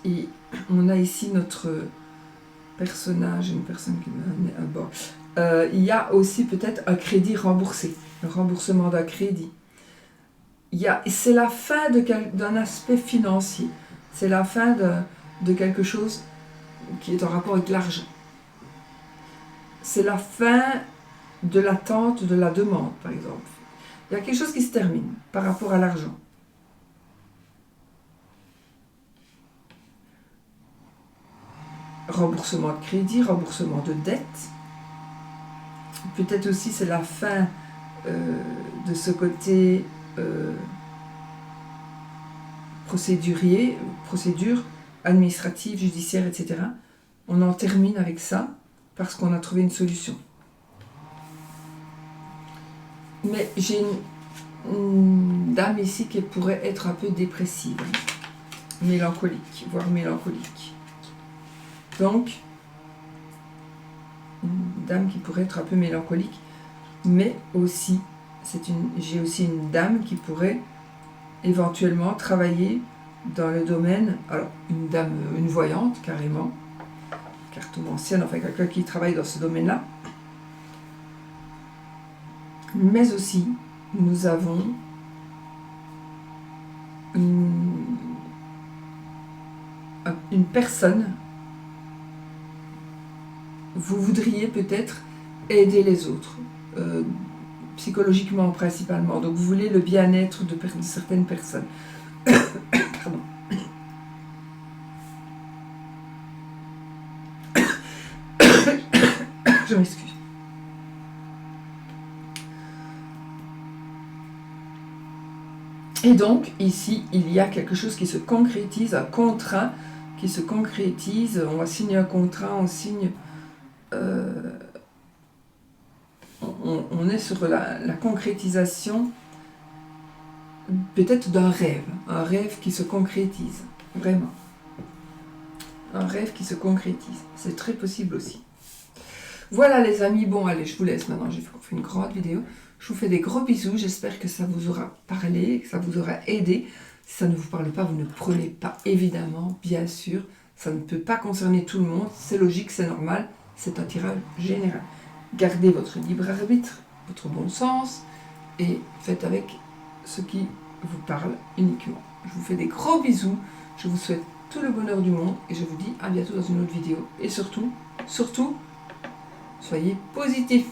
Et on a ici notre personnage, une personne qui me... bon. Il y a aussi peut-être un crédit remboursé, un remboursement d'un crédit. C'est la fin d'un aspect financier, c'est la fin de quelque chose qui est en rapport avec l'argent. C'est la fin de l'attente, de la demande, par exemple. Il y a quelque chose qui se termine par rapport à l'argent. Remboursement de crédit, remboursement de dette. Peut-être aussi c'est la fin de ce côté procédure administrative, judiciaire, etc. On en termine avec ça parce qu'on a trouvé une solution. Mais j'ai une dame ici qui pourrait être un peu dépressive, mélancolique, voire mélancolique. Donc, une dame qui pourrait être un peu mélancolique, mais aussi, j'ai aussi une dame qui pourrait éventuellement travailler dans le domaine, alors une voyante carrément, cartomancienne, enfin quelqu'un qui travaille dans ce domaine-là, mais aussi nous avons une personne. Vous voudriez peut-être aider les autres, psychologiquement principalement. Donc vous voulez le bien-être de certaines personnes. Pardon. Je m'excuse. Et donc, ici, il y a quelque chose qui se concrétise, un contrat qui se concrétise. On va signer un contrat, on signe... on est sur la concrétisation peut-être d'un rêve, un rêve qui se concrétise, vraiment. Un rêve qui se concrétise, c'est très possible aussi. Voilà les amis, bon allez, je vous laisse maintenant, j'ai fait une grande vidéo. Je vous fais des gros bisous, j'espère que ça vous aura parlé, que ça vous aura aidé. Si ça ne vous parle pas, vous ne prenez pas, évidemment, bien sûr. Ça ne peut pas concerner tout le monde, c'est logique, c'est normal, c'est un tirage général. Gardez votre libre arbitre, votre bon sens, et faites avec ce qui vous parle uniquement. Je vous fais des gros bisous, je vous souhaite tout le bonheur du monde, et je vous dis à bientôt dans une autre vidéo. Et surtout, soyez positifs.